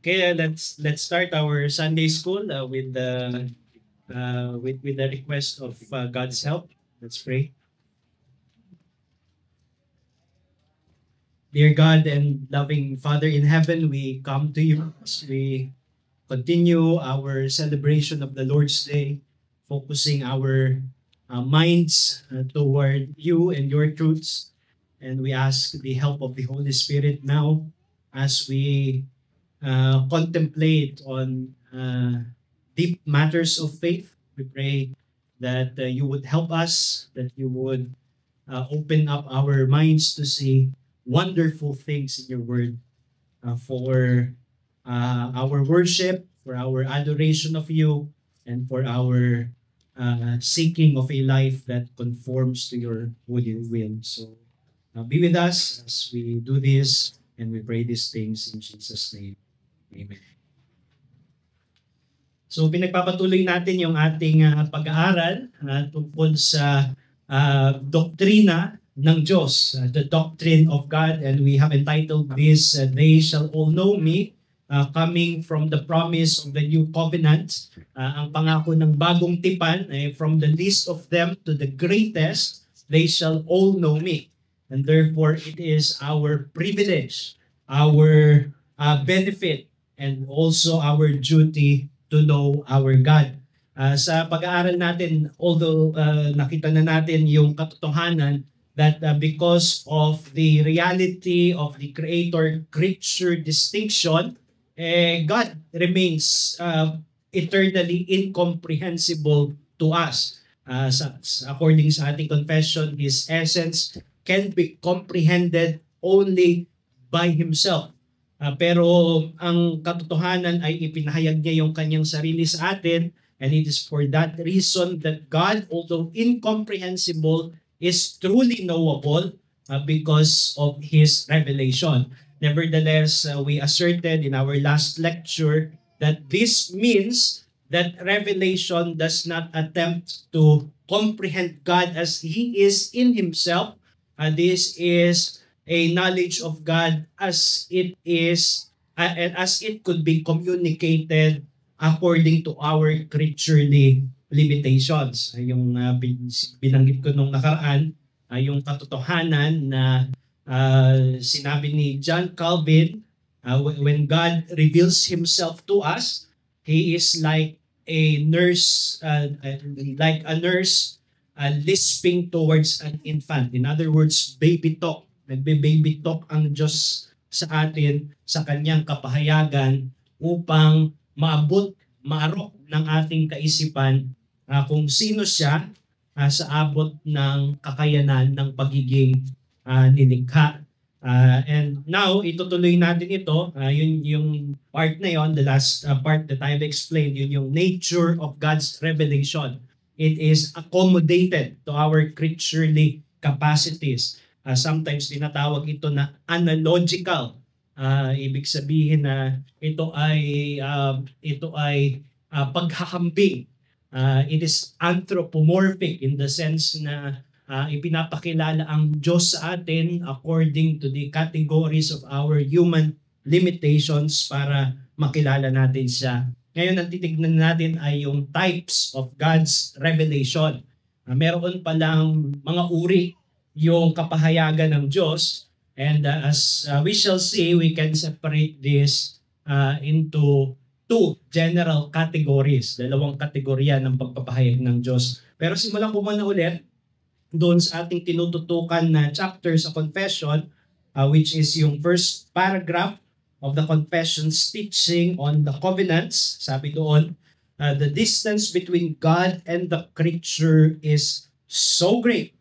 Okay, let's start our Sunday school with the request of God's help. Let's pray. Dear God and loving Father in heaven, we come to you as we continue our celebration of the Lord's Day, focusing our minds toward you and your truths. And we ask the help of the Holy Spirit now as we contemplate on deep matters of faith. We pray that you would help us, that you would open up our minds to see wonderful things in your word for our worship, for our adoration of you, and for our seeking of a life that conforms to your holy will. So be with us as we do this, and we pray these things in Jesus' name. Amen. So pinagpapatuloy natin yung ating pag-aaral tungkol sa doktrina ng Diyos, the doctrine of God, and we have entitled this, They Shall All Know Me, coming from the promise of the new covenant, ang pangako ng bagong tipan, from the least of them to the greatest, they shall all know me. And therefore, it is our privilege, our benefit, and also our duty to know our God. Sa pag-aaral natin, although nakita na natin yung katotohanan that because of the reality of the creator-creature distinction, God remains eternally incomprehensible to us. According sa ating confession, His essence can be comprehended only by Himself. Pero ang katotohanan ay ipinahayag niya yung kanyang sarili sa atin, and it is for that reason that God, although incomprehensible, is truly knowable because of His revelation. Nevertheless, we asserted in our last lecture that this means that revelation does not attempt to comprehend God as He is in Himself. This is a knowledge of God as it is and as it could be communicated according to our creaturely limitations. Yung binanggit ko nung nakaraan, yung katotohanan na sinabi ni John Calvin, when God reveals Himself to us, He is like a nurse, lisping towards an infant. In other words, baby talk. Nagbe-baby talk ang Diyos sa atin sa kanyang kapahayagan upang maarok ng ating kaisipan kung sino siya sa abot ng kakayanan ng pagiging nilikha. And now, itutuloy natin ito. Yun yung part na yon, the last part that I've explained, yun yung nature of God's revelation. It is accommodated to our creaturely capacities. Sometimes tinatawag ito na analogical. Ibig sabihin na ito ay paghahambing. It is anthropomorphic in the sense na ipinapakilala ang Diyos sa atin according to the categories of our human limitations para makilala natin siya. Ngayon, ang titignan natin ay yung types of God's revelation. Meron palang mga uri yung kapahayagan ng Diyos, and as we shall see, we can separate this into two general categories, dalawang kategorya ng pagpapahayag ng Diyos. Pero simulan ko muna ulit doon sa ating tinututukan na chapter sa confession, which is yung first paragraph of the confession's teaching on the covenants. Sabi doon, the distance between God and the creature is so great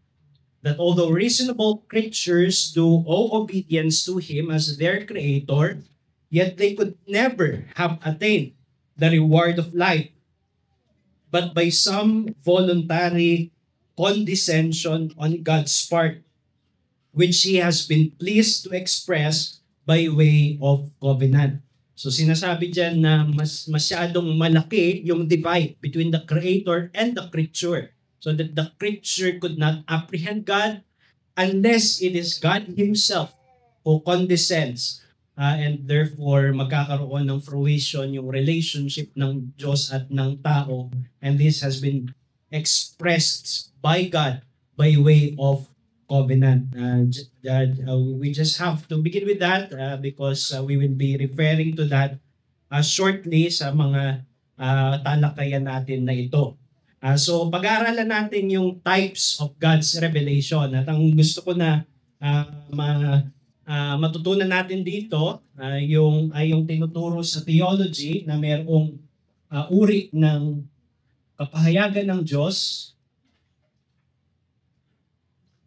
that although reasonable creatures do owe obedience to Him as their creator, yet they could never have attained the reward of life, but by some voluntary condescension on God's part, which He has been pleased to express by way of covenant. So sinasabi dyan na masyadong malaki yung divide between the creator and the creature, so that the creature could not apprehend God unless it is God Himself who condescends and therefore magkakaroon ng fruition yung relationship ng Diyos at ng tao, and this has been expressed by God by way of covenant. We just have to begin with that because we will be referring to that shortly sa mga talakayan natin na ito. So pag-aaralan natin yung types of God's revelation, at ang gusto ko na matutunan natin dito ay yung tinuturo sa theology na mayroong uri ng kapahayagan ng Diyos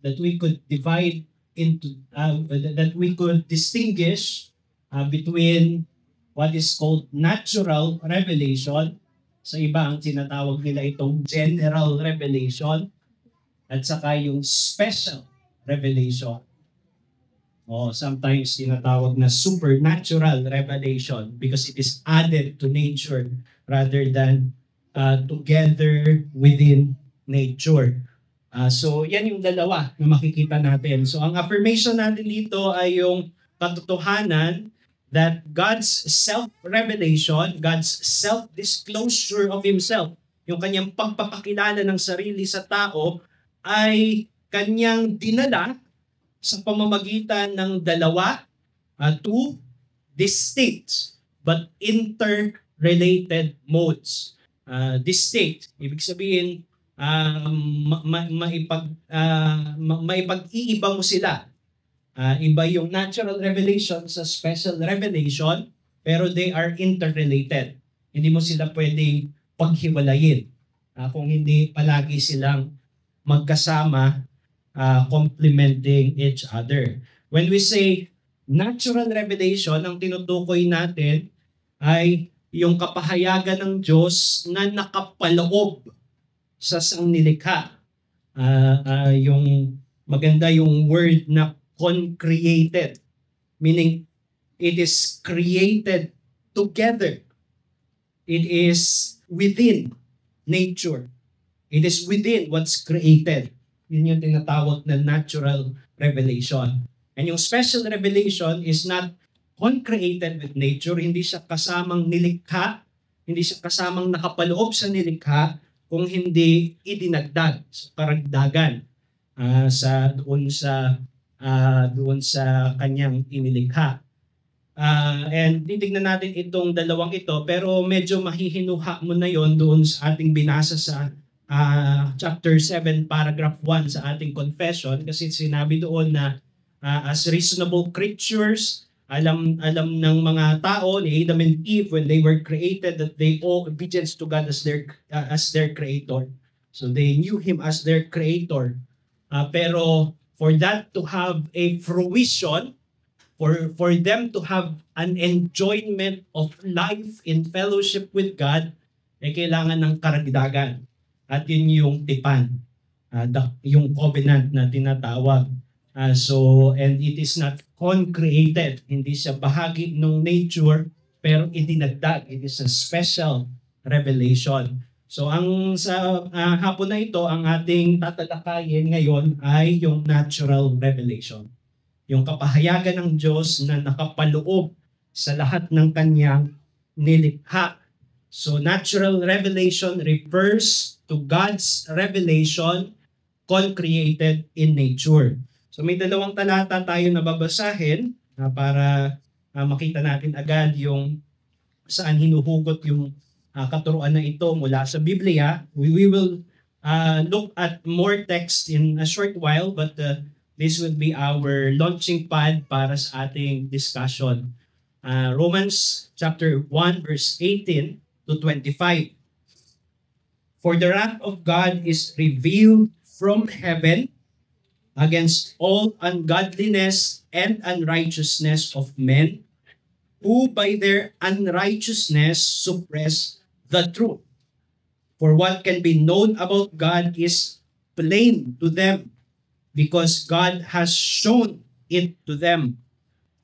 that we could divide into that we could distinguish between what is called natural revelation. Sa iba ang tinatawag nila itong general revelation, at saka yung special revelation. Sometimes tinatawag na supernatural revelation because it is added to nature rather than together within nature. So yan yung dalawa na makikita natin. So ang affirmation natin dito ay yung katotohanan that God's self-revelation, God's self-disclosure of Himself, yung kanyang pagpapakilala ng sarili sa tao, ay kanyang dinala sa pamamagitan ng two distinct but interrelated modes. Distinct, ibig sabihin, maipag-iiba mo sila. Iba yung natural revelation sa special revelation, pero they are interrelated. Hindi mo sila pwedeng paghiwalayin kung hindi palagi silang magkasama, complementing each other. When we say natural revelation, ang tinutukoy natin ay yung kapahayagan ng Diyos na nakapaloob sa sangnilikha. Yung maganda yung word na concreated, meaning it is created together. It is within nature. It is within what's created. Yun yung tinatawag na natural revelation. And yung special revelation is not concreated with nature, hindi siya kasamang nilikha, hindi siya kasamang nakapaloob sa nilikha, kung hindi idinagdag, karagdagan doon sa kanyang inilikha. And titignan natin itong dalawang ito, pero medyo mahihinuha mo na yon doon sa ating binasa sa chapter 7, paragraph 1 sa ating confession, kasi sinabi doon na as reasonable creatures, alam ng mga tao, ni Adam and Eve, when they were created, that they owe obedience to God as their creator. So they knew Him as their creator. Pero for that to have a fruition, for them to have an enjoyment of life in fellowship with God, kailangan ng karagdagan. At yun yung tipan, yung covenant na tinatawag. And it is not concreated, hindi siya bahagi ng nature, pero idinagdag. It is a special revelation. So sa hapon na ito, ang ating tatalakayin ngayon ay yung natural revelation. Yung kapahayagan ng Diyos na nakapaloob sa lahat ng kanyang nilikha. So natural revelation refers to God's revelation concreated in nature. So may dalawang talata tayo na babasahin para makita natin agad yung saan hinuhugot yung katuruan na ito mula sa Biblia. We will look at more text in a short while, but this will be our launching pad para sa ating discussion. Romans chapter 1 verse 18 to 25. For the wrath of God is revealed from heaven against all ungodliness and unrighteousness of men, who by their unrighteousness suppress the truth. For what can be known about God is plain to them, because God has shown it to them.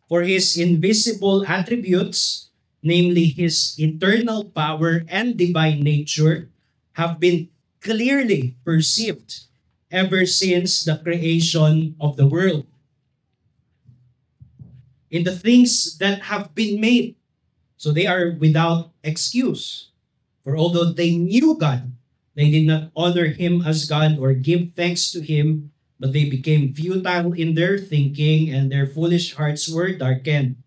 For His invisible attributes, namely His eternal power and divine nature, have been clearly perceived ever since the creation of the world. in the things that have been made. So they are without excuse. For although they knew God, they did not honor him as God or give thanks to him, but they became futile in their thinking, and their foolish hearts were darkened.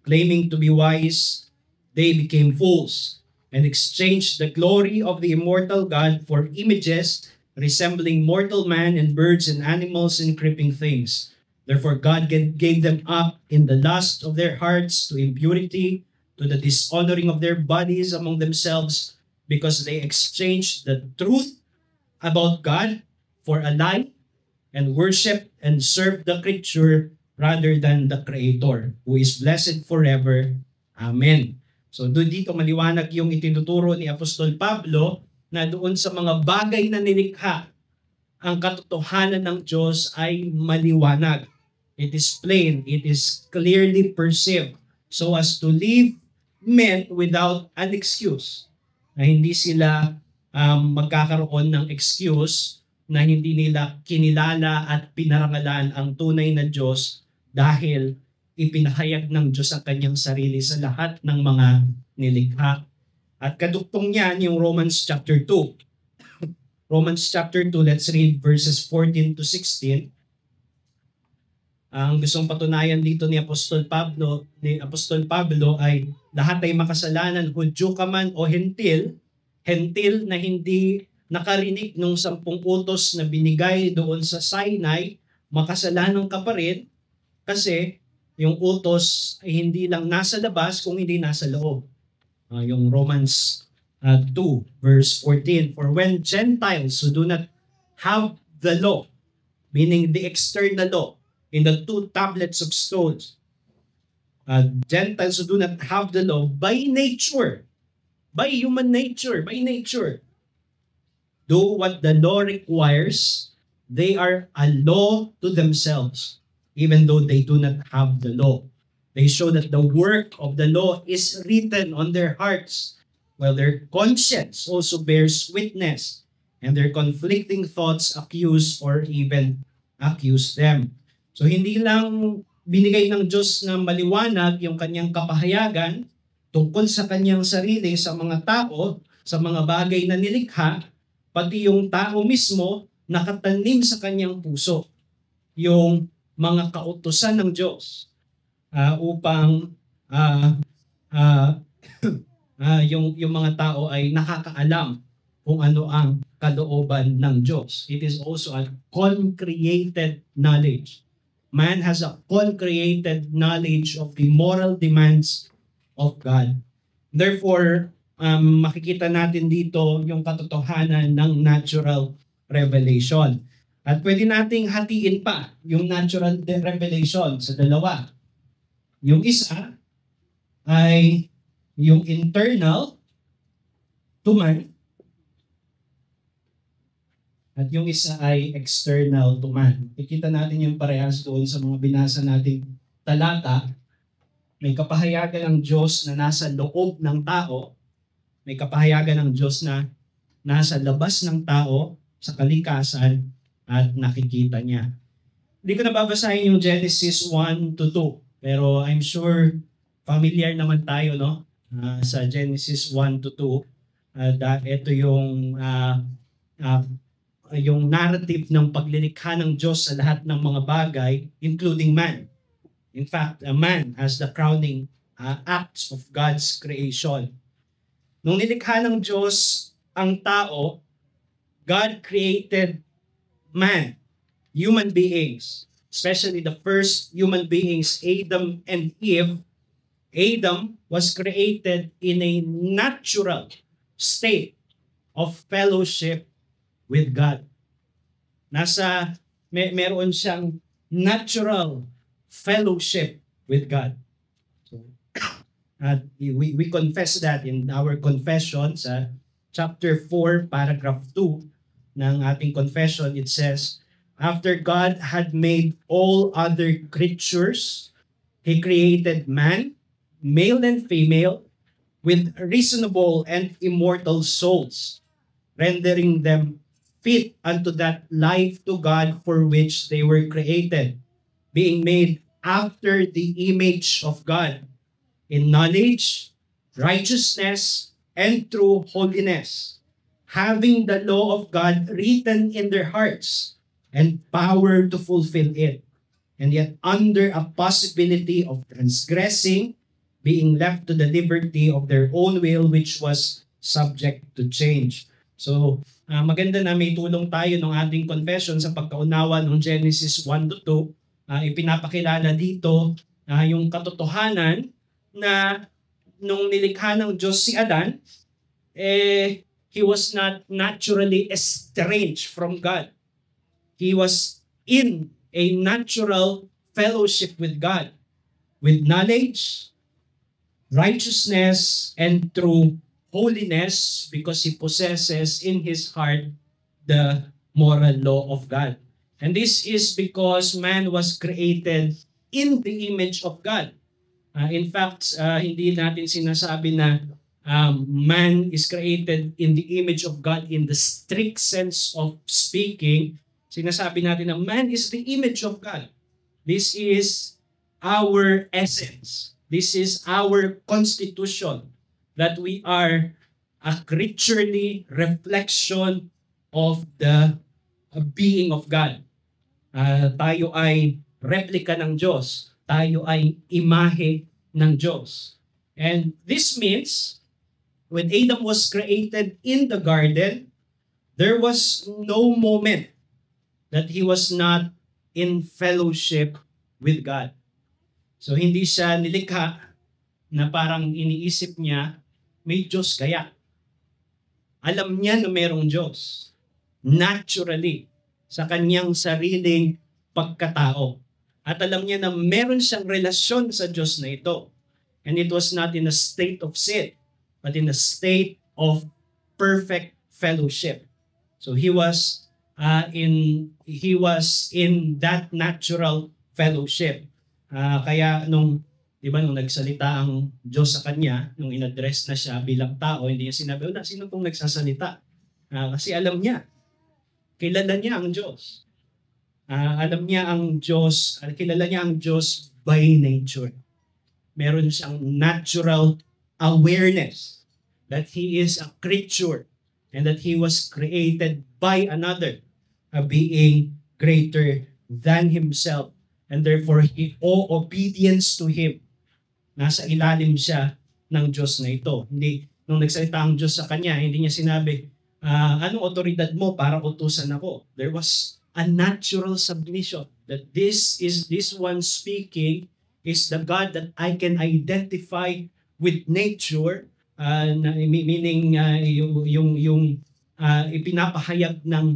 Claiming to be wise, they became fools and exchanged the glory of the immortal God for images resembling mortal man and birds and animals and creeping things. Therefore God gave them up in the lust of their hearts to impurity, to the dishonoring of their bodies among themselves, because they exchanged the truth about God for a lie, and worship and serve the creature rather than the Creator, who is blessed forever. Amen. So doon dito maliwanag yung itinuturo ni Apostol Pablo na doon sa mga bagay na nilikha, ang katotohanan ng Diyos ay maliwanag. It is plain, it is clearly perceived, so as to leave men without an excuse. Na hindi sila magkakaroon ng excuse na hindi nila kinilala at pinarangalan ang tunay na Diyos dahil ipinahayag ng Diyos ang kanyang sarili sa lahat ng mga nilikha. At kaduktong niyan yung Romans chapter 2. Romans chapter 2, let's read verses 14 to 16. Ang gustong patunayan dito ni Apostol Pablo ay lahat ay makasalanan, Hudyo ka man o Hentil na hindi nakarinig nung 10 utos na binigay doon sa Sinai, makasalanan ka pa rin kasi yung utos ay hindi lang nasa labas kung hindi nasa loob. Yung Romans 2 verse 14, for when Gentiles who do not have the law, meaning the external law, in the 2 tablets of stones, Gentiles who do not have the law by nature, by human nature, do what the law requires, they are a law to themselves, even though they do not have the law. They show that the work of the law is written on their hearts, while their conscience also bears witness, and their conflicting thoughts accuse or even accuse them. So hindi lang binigay ng Diyos na maliwanag yung kanyang kapahayagan tungkol sa kanyang sarili sa mga tao, sa mga bagay na nilikha, pati yung tao mismo nakatanim sa kanyang puso yung mga kautusan ng Diyos upang yung mga tao ay nakakaalam kung ano ang kalooban ng Diyos. It is also a concreated knowledge. Man has a concreated knowledge of the moral demands of God. Therefore, makikita natin dito yung katotohanan ng natural revelation. At pwede nating hatiin pa yung natural revelation sa dalawa. Yung isa ay yung internal to man, at yung isa ay external to man. Ikita natin yung parehas doon sa mga binasa nating talata. May kapahayagan ng Diyos na nasa loob ng tao. May kapahayagan ng Diyos na nasa labas ng tao sa kalikasan at nakikita niya. Hindi ko na babasahin yung Genesis 1 to 2. Pero I'm sure familiar naman tayo sa Genesis 1 to 2. Ito yung narrative ng paglilikha ng Diyos sa lahat ng mga bagay, including man. In fact, man has the crowning acts of God's creation. Nung nilikha ng Diyos ang tao, God created man, human beings, especially the first human beings, Adam and Eve. Adam was created in a natural state of fellowship with God. Meron siyang natural fellowship with God. So, we confess that in our confession sa chapter 4, paragraph 2 ng ating confession. It says, after God had made all other creatures, He created man, male and female, with reasonable and immortal souls, rendering them fit unto that life to God for which they were created, being made after the image of God in knowledge, righteousness, and true holiness, having the law of God written in their hearts and power to fulfill it, and yet under a possibility of transgressing, being left to the liberty of their own will, which was subject to change. So, maganda na may tulong tayo ng ating confession sa pagkaunawa ng Genesis 1 to 2. Ipinapakilala dito yung katotohanan na nung nilikha ng Diyos si Adan, he was not naturally estranged from God. He was in a natural fellowship with God, with knowledge, righteousness, and true holiness, because he possesses in his heart the moral law of God. And this is because man was created in the image of God. In fact, hindi natin sinasabi na man is created in the image of God in the strict sense of speaking. Sinasabi natin na man is the image of God. This is our essence. This is our constitution, that we are a creaturely reflection of the being of God. Tayo ay replika ng Diyos. Tayo ay imahe ng Diyos. And this means, when Adam was created in the garden, there was no moment that he was not in fellowship with God. So hindi siya nilikha na parang iniisip niya, may Diyos kaya. Alam niya na mayroong Diyos. Naturally, sa kanyang sariling pagkatao. At alam niya na meron siyang relasyon sa Diyos na ito. And it was not in a state of sin, but in a state of perfect fellowship. So he was in that natural fellowship. Kaya nung nagsalita ang Diyos sa kanya, nung in-address na siya bilang tao, hindi niya sinabi, sino tong nagsasalita? Kasi alam niya, kilala niya ang Diyos. Alam niya ang Diyos, kilala niya ang Diyos by nature. Meron siyang natural awareness that he is a creature and that he was created by another, a being greater than himself. And therefore, he owe obedience to him. Nasa ilalim siya ng Diyos na ito. Hindi, nung nagsalita ang Diyos sa kanya, hindi niya sinabi, anong otoridad mo para utusan ako? There was a natural submission that this one speaking is the God that I can identify with nature, meaning yung ipinapahayag ng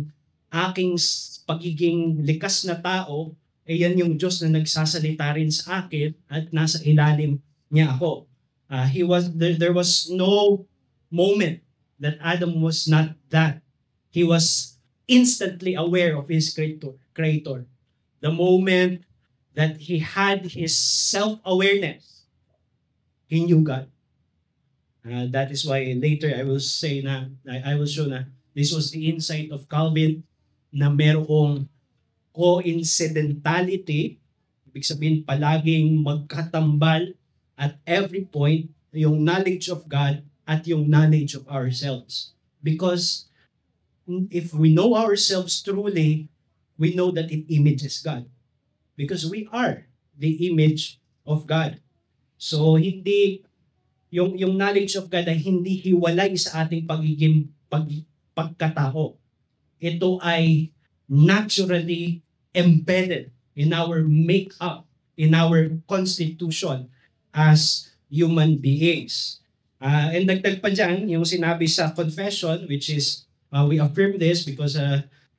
aking pagiging likas na tao, yan yung Diyos na nagsasalita rin sa akin at nasa ilalim niya ako. There was no moment that Adam was not that. He was instantly aware of his creator. The moment that he had his self-awareness, he knew God. That is why later I will show na this was the insight of Calvin, na merong coincidentality, ibig sabihin palaging magkatambal at every point yung knowledge of God at yung knowledge of ourselves. Because if we know ourselves truly, we know that it images God. Because we are the image of God. So hindi yung knowledge of God ay hindi hiwalay sa ating pagkatao. Ito ay naturally embedded in our makeup, in our constitution as human beings. And dagdag pa dyan, yung sinabi sa confession, which is, we affirm this because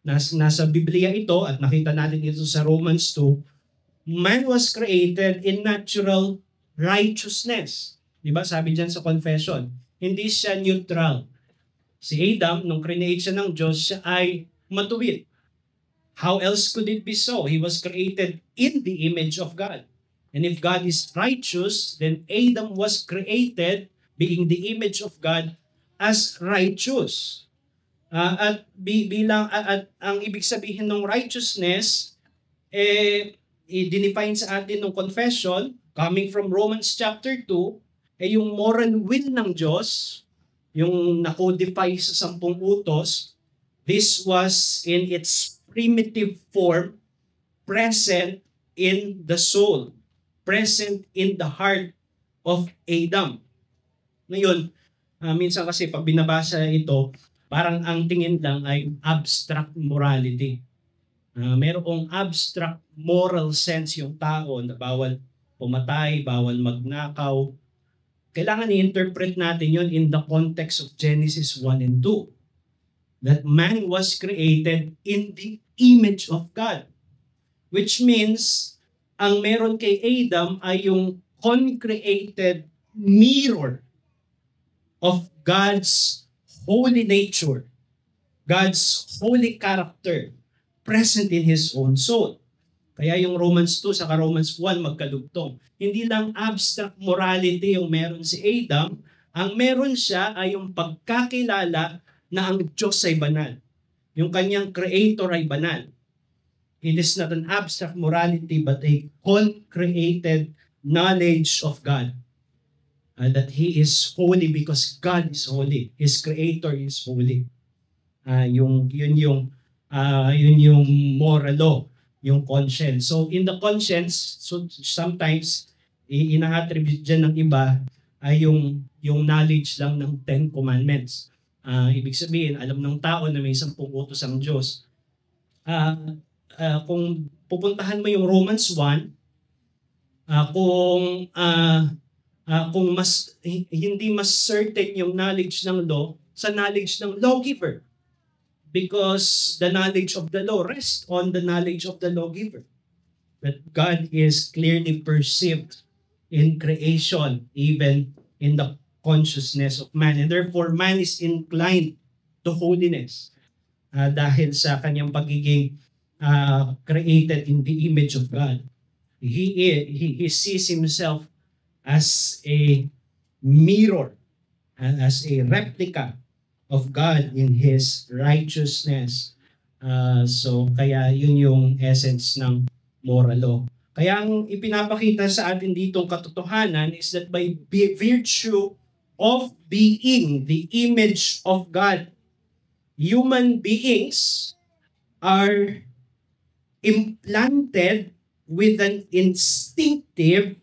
nasa Biblia ito at nakita natin ito sa Romans 2, man was created in natural righteousness. Diba? Sabi dyan sa confession, hindi siya neutral. Si Adam, nung create siya ng Diyos, siya ay matuwid. How else could it be so? He was created in the image of God. And if God is righteous, then Adam was created, being the image of God, as righteous. At ang ibig sabihin ng righteousness, i-define sa atin ng confession, coming from Romans chapter 2, ay yung moral will ng Diyos, yung na-codify sa 10 utos, this was in its primitive form, present in the soul, present in the heart of Adam. Ngayon, minsan kasi pag binabasa ito, parang ang tingin lang ay abstract morality. Merong abstract moral sense yung tao na bawal pumatay, bawal magnakaw. Kailangan i-interpret natin yon in the context of Genesis 1 and 2. That man was created in the image of God. Which means, ang meron kay Adam ay yung concreated mirror of God's holy nature, God's holy character, present in His own soul. Kaya yung Romans 2 sa Romans 1 magkalugtong. Hindi lang abstract morality yung meron si Adam, ang meron siya ay yung pagkakilala na ang Diyos ay banal. Yung kanyang creator ay banal. It is not an abstract morality but a concreated knowledge of God. That He is holy because God is holy. His creator is holy. Yun yung moral law, yung conscience. So in the conscience, so sometimes ina-attribute dyan ng iba ay yung knowledge lang ng 10 Commandments. Ibig sabihin, alam ng tao na may 10 utos ang Diyos. Kung pupuntahan mo yung Romans 1, kung hindi mas certain yung knowledge ng law sa knowledge ng lawgiver. Because the knowledge of the law rests on the knowledge of the lawgiver. That God is clearly perceived in creation, even in the consciousness of man. And therefore, man is inclined to holiness dahil sa kanyang pagiging created in the image of God. He sees himself as a mirror and as a replica of God in His righteousness. So kaya yun yung essence ng moral law. Kaya ang ipinapakita sa atin ditong katotohanan is that by virtue of being the image of God, human beings are implanted with an instinctive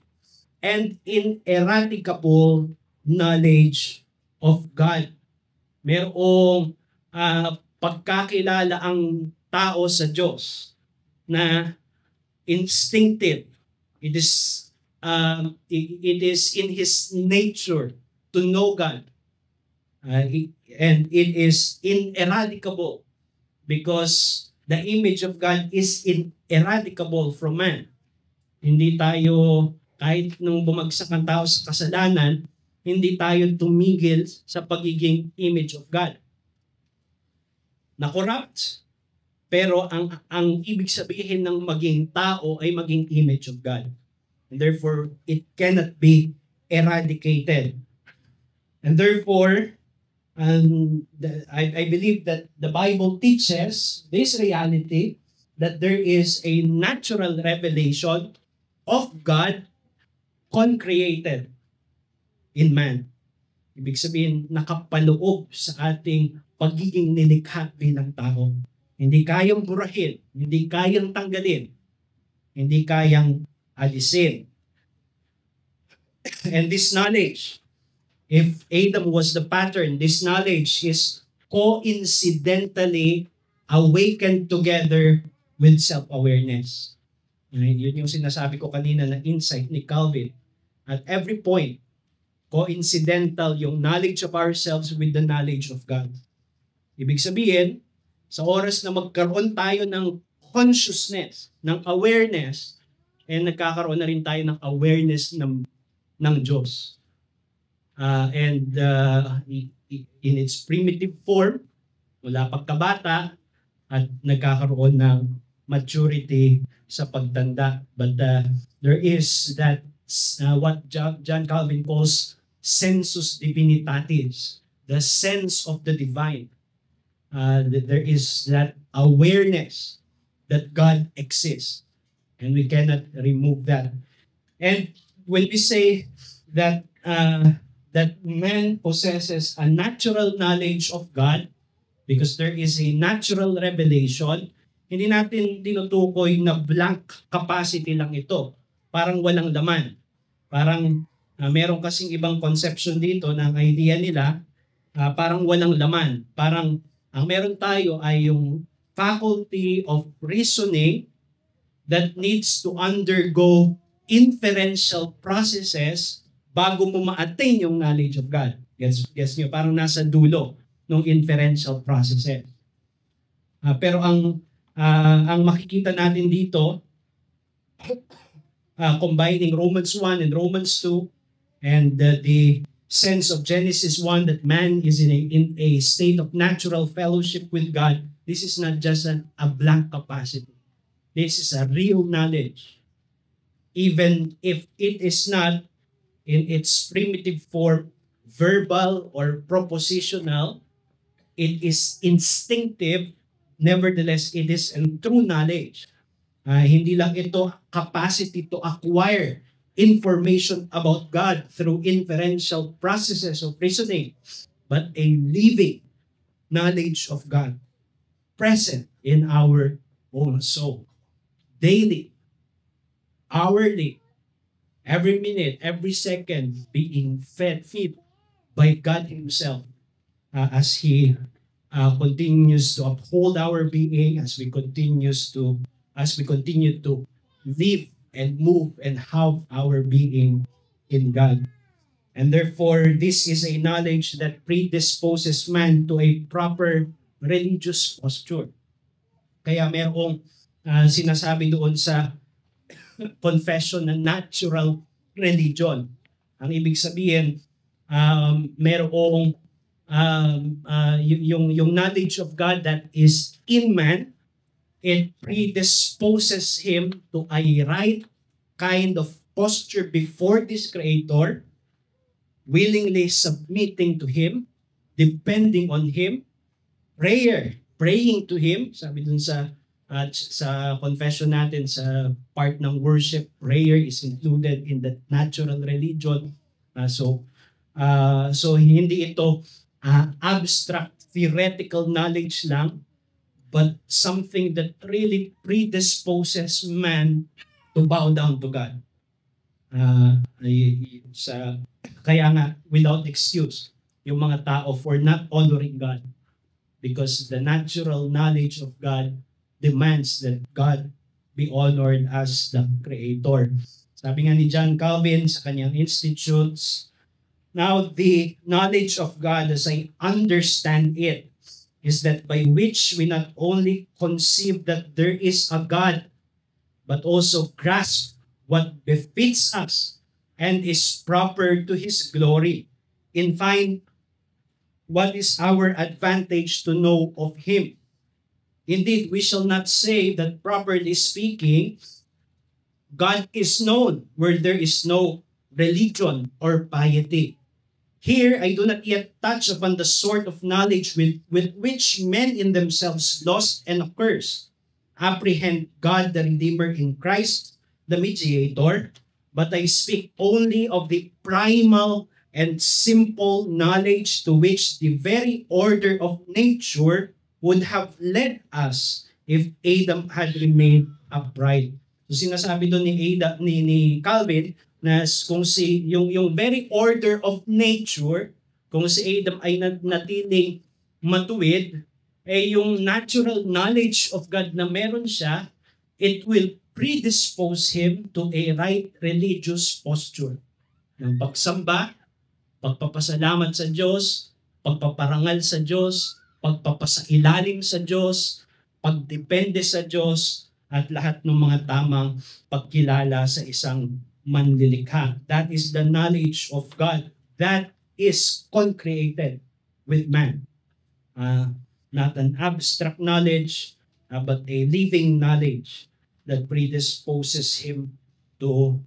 and ineradicable knowledge of God. Merong pagkakilala ang tao sa Diyos na instinctive. It is in His nature to know God. And it is ineradicable because the image of God is ineradicable from man. Hindi tayo, kahit nung bumagsak ang tao sa kasalanan, hindi tayo tumigil sa pagiging image of God. Na-corrupt, pero ang ibig sabihin ng maging tao ay maging image of God. And therefore, it cannot be eradicated. And therefore, I believe that the Bible teaches this reality that there is a natural revelation of God concreated in man. Ibig sabihin, nakapaloob sa ating pagiging nilikha bilang tao. Hindi kayang burahin, hindi kayang tanggalin, hindi kayang alisin. And this knowledge, if Adam was the pattern, this knowledge is coincidentally awakened together with self-awareness. Yun yung sinasabi ko kanina na insight ni Calvin. At every point, coincidental yung knowledge of ourselves with the knowledge of God. Ibig sabihin, sa oras na magkaroon tayo ng consciousness, ng awareness, nagkakaroon na rin tayo ng awareness ng Diyos. In its primitive form, mula pagkabata, at nagkakaroon ng maturity sa pagtanda. But there is that what John Calvin calls sensus divinitatis, the sense of the divine. There is that awareness that God exists. And we cannot remove that. And when we say that that man possesses a natural knowledge of God, because there is a natural revelation, hindi natin tinutukoy na blank capacity lang ito. Parang walang laman. Parang meron kasing ibang conception dito na ang idea nila, parang walang laman. Parang ang meron tayo ay yung faculty of reasoning that needs to undergo inferential processes bago mo ma-attain yung knowledge of God. Guess nyo, parang nasa dulo ng inferential processes. Pero ang makikita natin dito, combining Romans 1 and Romans 2, and the sense of Genesis 1 that man is in a state of natural fellowship with God, this is not just a blank capacity. This is a real knowledge. Even if it is not in its primitive form, verbal or propositional, it is instinctive. Nevertheless, it is a true knowledge. Hindi lang ito capacity to acquire information about God through inferential processes of reasoning, but a living knowledge of God present in our own soul. Daily, hourly, every minute, every second, being fed by God Himself as He continues to uphold our being, as we continue to live and move and have our being in God. And therefore, this is a knowledge that predisposes man to a proper religious posture. Kaya mayroong sinasabi doon sa confession na natural religion. Ang ibig sabihin, mayroong yung knowledge of God that is in man, it predisposes him to a right kind of posture before this Creator, willingly submitting to Him, depending on Him, praying to Him. Sabi dun sa confession natin, sa part ng worship, prayer is included in the natural religion. So hindi ito abstract, theoretical knowledge lang, but something that really predisposes man to bow down to God. Kaya nga, without excuse, yung mga tao for not honoring God, because the natural knowledge of God demands that God be honored as the Creator. Sabi nga ni John Calvin sa kanyang Institutes, now the knowledge of God as I understand it is that by which we not only conceive that there is a God, but also grasp what befits us and is proper to His glory. In fine, what is our advantage to know of Him? Indeed, we shall not say that, properly speaking, God is known where there is no religion or piety. Here, I do not yet touch upon the sort of knowledge with which men in themselves lost and accursed apprehend God the Redeemer in Christ, the Mediator, but I speak only of the primal and simple knowledge to which the very order of nature would have led us if Adam had remained upright. So sinasabi doon ni Calvin na kung yung very order of nature, kung si Adam ay natiling matuwid, yung natural knowledge of God na meron siya, it will predispose him to a right religious posture. Yung pagsamba, pagpapasalamat sa Diyos, pagpaparangal sa Diyos, pagpapasailalim sa Diyos, pagdepende sa Diyos, at lahat ng mga tamang pagkilala sa isang manlilikha. That is the knowledge of God that is concreated with man. Not an abstract knowledge, but a living knowledge that predisposes him to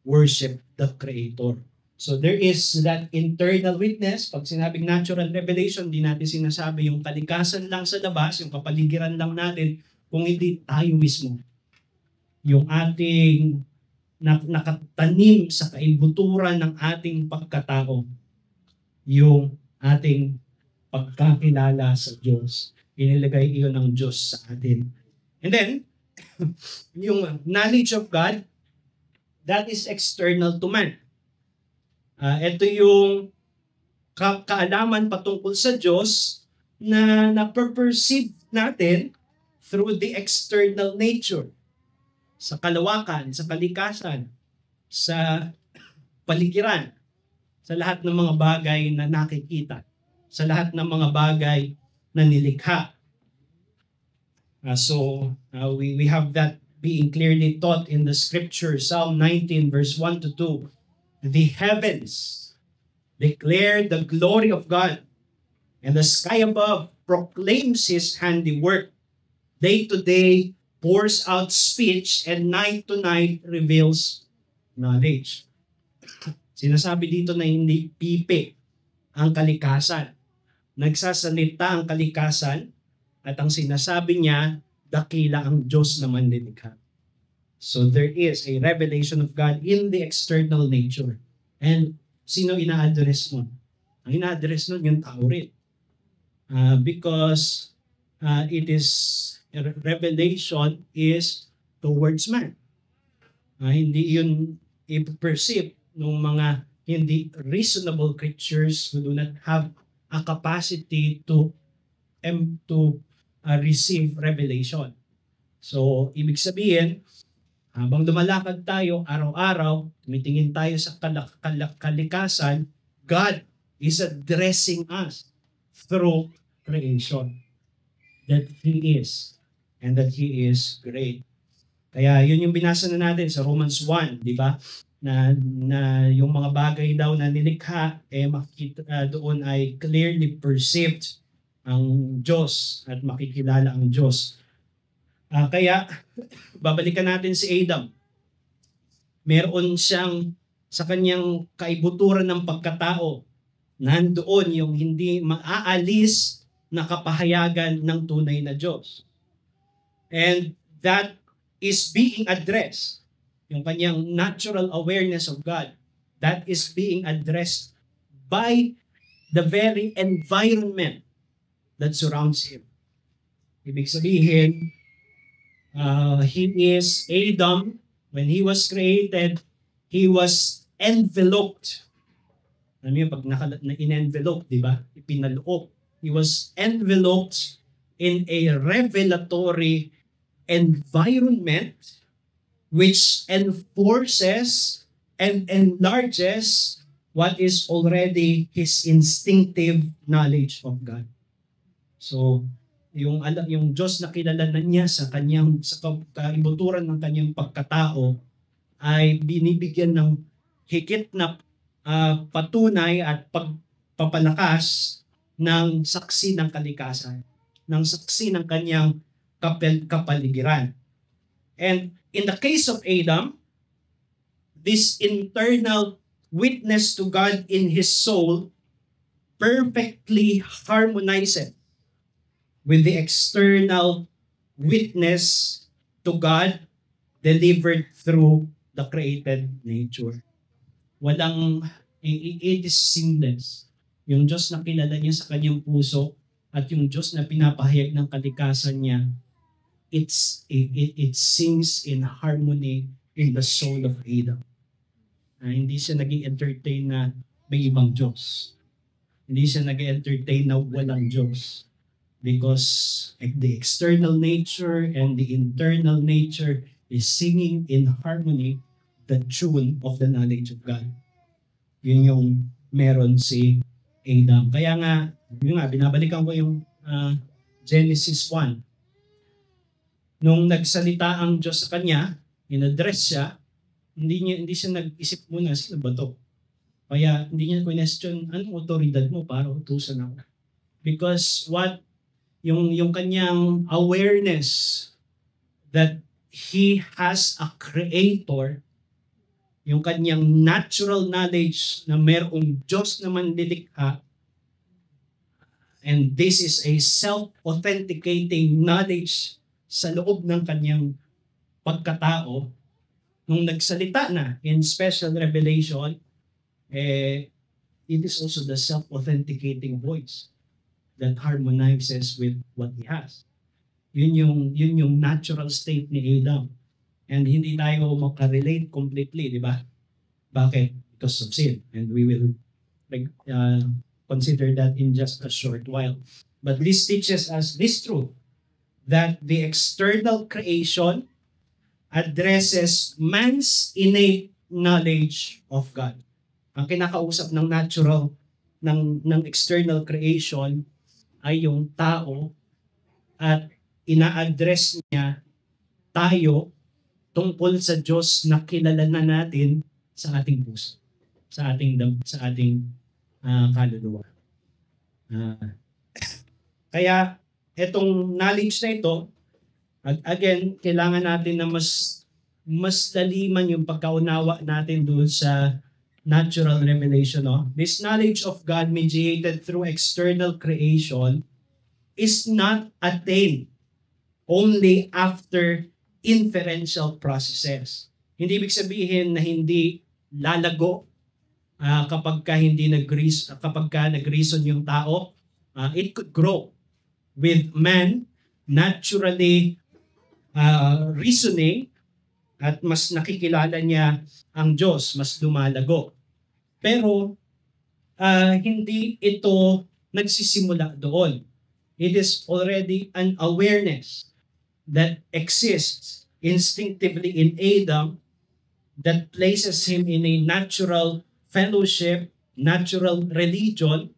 worship the Creator. So there is that internal witness. Pag sinabing natural revelation, di natin sinasabi yung kalikasan lang sa labas, yung kapaligiran lang natin, kung hindi tayo mismo. yung ating nakatanim sa kaibuturan ng ating pagkatao, yung ating pagkakilala sa Diyos. Inilagay iyon ng Diyos sa atin. And then, yung knowledge of God, that is external to man. Ito yung kaalaman patungkol sa Diyos na naperceive natin through the external nature. Sa kalawakan, sa kalikasan, sa paligiran, sa lahat ng mga bagay na nakikita, sa lahat ng mga bagay na nilikha. We have that being clearly taught in the scripture, Psalm 19 verse 1 to 2. The heavens declare the glory of God, and the sky above proclaims His handiwork. Day to day pours out speech, and night to night reveals knowledge. Sinasabi dito na hindi pipi ang kalikasan. Nagsasalita ang kalikasan at ang sinasabi niya, dakila ang Diyos na manlilikha. So there is a revelation of God in the external nature. And sino ina-address mo? Ang ina-address nun yung tao rin. Because revelation is towards man. Hindi yun i-perceive ng mga hindi reasonable creatures who do not have a capacity to receive revelation. So, ibig sabihin, habang lumalakad tayo araw-araw, tumitingin tayo sa kalikasan, God is addressing us through creation. That He is, and that He is great. Kaya yun yung binasa na natin sa Romans 1, di ba? Na yung mga bagay daw na nilikha, makikita doon ay clearly perceived ang Diyos at makikilala ang Diyos. Kaya, babalikan natin si Adam. Meron siyang, sa kanyang kaibuturan ng pagkatao, nandoon yung hindi maaalis na kapahayagan ng tunay na Diyos. And that is being addressed. Yung kanyang natural awareness of God, that is being addressed by the very environment that surrounds him. Ibig sabihin, he is Adam. When he was created, he was enveloped. Ano yun? Pag in-envelope, di ba? Ipinaloob. He was enveloped in a revelatory environment which enforces and enlarges what is already his instinctive knowledge of God. So, yung Diyos na kilala na niya sa kaibuturan ng kanyang pagkatao ay binibigyan ng higit na patunay at pagpapalakas ng saksi ng kalikasan, ng saksi ng kanyang kapaligiran. And in the case of Adam, this internal witness to God in his soul perfectly harmonizes with the external witness to God delivered through the created nature. It is seamless. Yung Diyos na kilala niya sa kanyang puso at yung Diyos na pinapahayag ng kalikasan niya, it sings in harmony in the soul of Adam. Hindi siya nag-entertain na may ibang Diyos. Hindi siya nag-entertain na walang Diyos. Because the external nature and the internal nature is singing in harmony the tune of the knowledge of God. Yun yung meron si Adam. Kaya nga, binabalikan ko yung Genesis 1. Nung nagsalita ang Diyos sa kanya, in-address siya, hindi siya nag-isip muna, sino ba to? Kaya hindi niya question, anong otoridad mo para utusan ako? Because yung kanyang awareness that he has a creator, yung kanyang natural knowledge na mayroong Diyos na manlilikha, and this is a self-authenticating knowledge sa loob ng kanyang pagkatao, nung nagsalita na in special revelation, it is also the self-authenticating voice that harmonizes with what he has. Yun yung natural state ni Adam. And hindi tayo makarelate completely, di ba? Bakit? Because of sin. And we will consider that in just a short while. But this teaches us this truth, that the external creation addresses man's innate knowledge of God. Ang kinakausap ng natural, ng external creation ay yung tao, at ina-address niya tayo tungkol sa Diyos na kilala na natin sa ating puso, sa ating kaluluwa. Kaya etong knowledge na ito, again, kailangan natin na mas daliman yung pagkaunawa natin doon sa natural revelation. No? This knowledge of God mediated through external creation is not attained only after inferential processes. Hindi ibig sabihin na hindi lalago kapag nag-reason yung tao. It could grow with man naturally reasoning, at mas nakikilala niya ang Diyos, mas lumalago. Pero hindi ito nagsisimula doon. It is already an awareness that exists instinctively in Adam that places him in a natural fellowship, natural religion.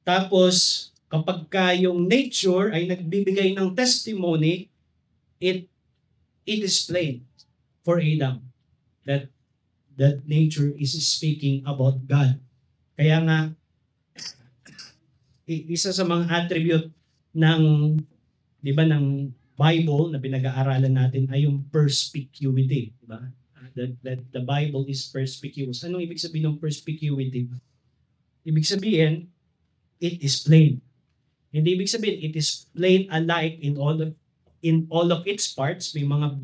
Tapos, kapag yung nature ay nagbibigay ng testimony, it is plain for Adam that nature is speaking about God. Kaya nga, isa sa mga attribute ng, di ba, ng Bible na pinag-aaralan natin ay yung perspicuity, di ba? That the Bible is perspicuous. Anong ibig sabihin ng perspicuity? Ibig sabihin, it is plain. Hindi ibig sabihin it is plain alike in all of its parts. May mga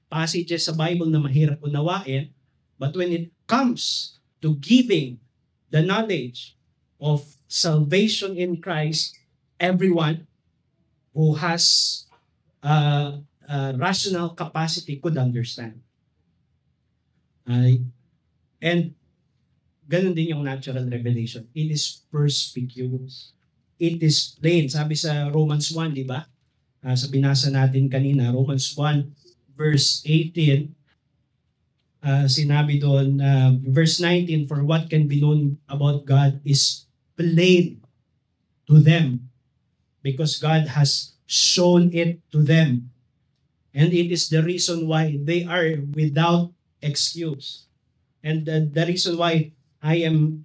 passages sa Bible na mahirap unawain, but when it comes to giving the knowledge of salvation in Christ, everyone who has rational capacity could understand. And ganun din yung natural revelation. It is perspicuous. It is plain. Sabi sa Romans 1, di ba? Sa binasa natin kanina, Romans 1 verse 18, sinabi doon, verse 19, for what can be known about God is plain to them because God has shown it to them. And it is the reason why they are without excuse. And the reason why I am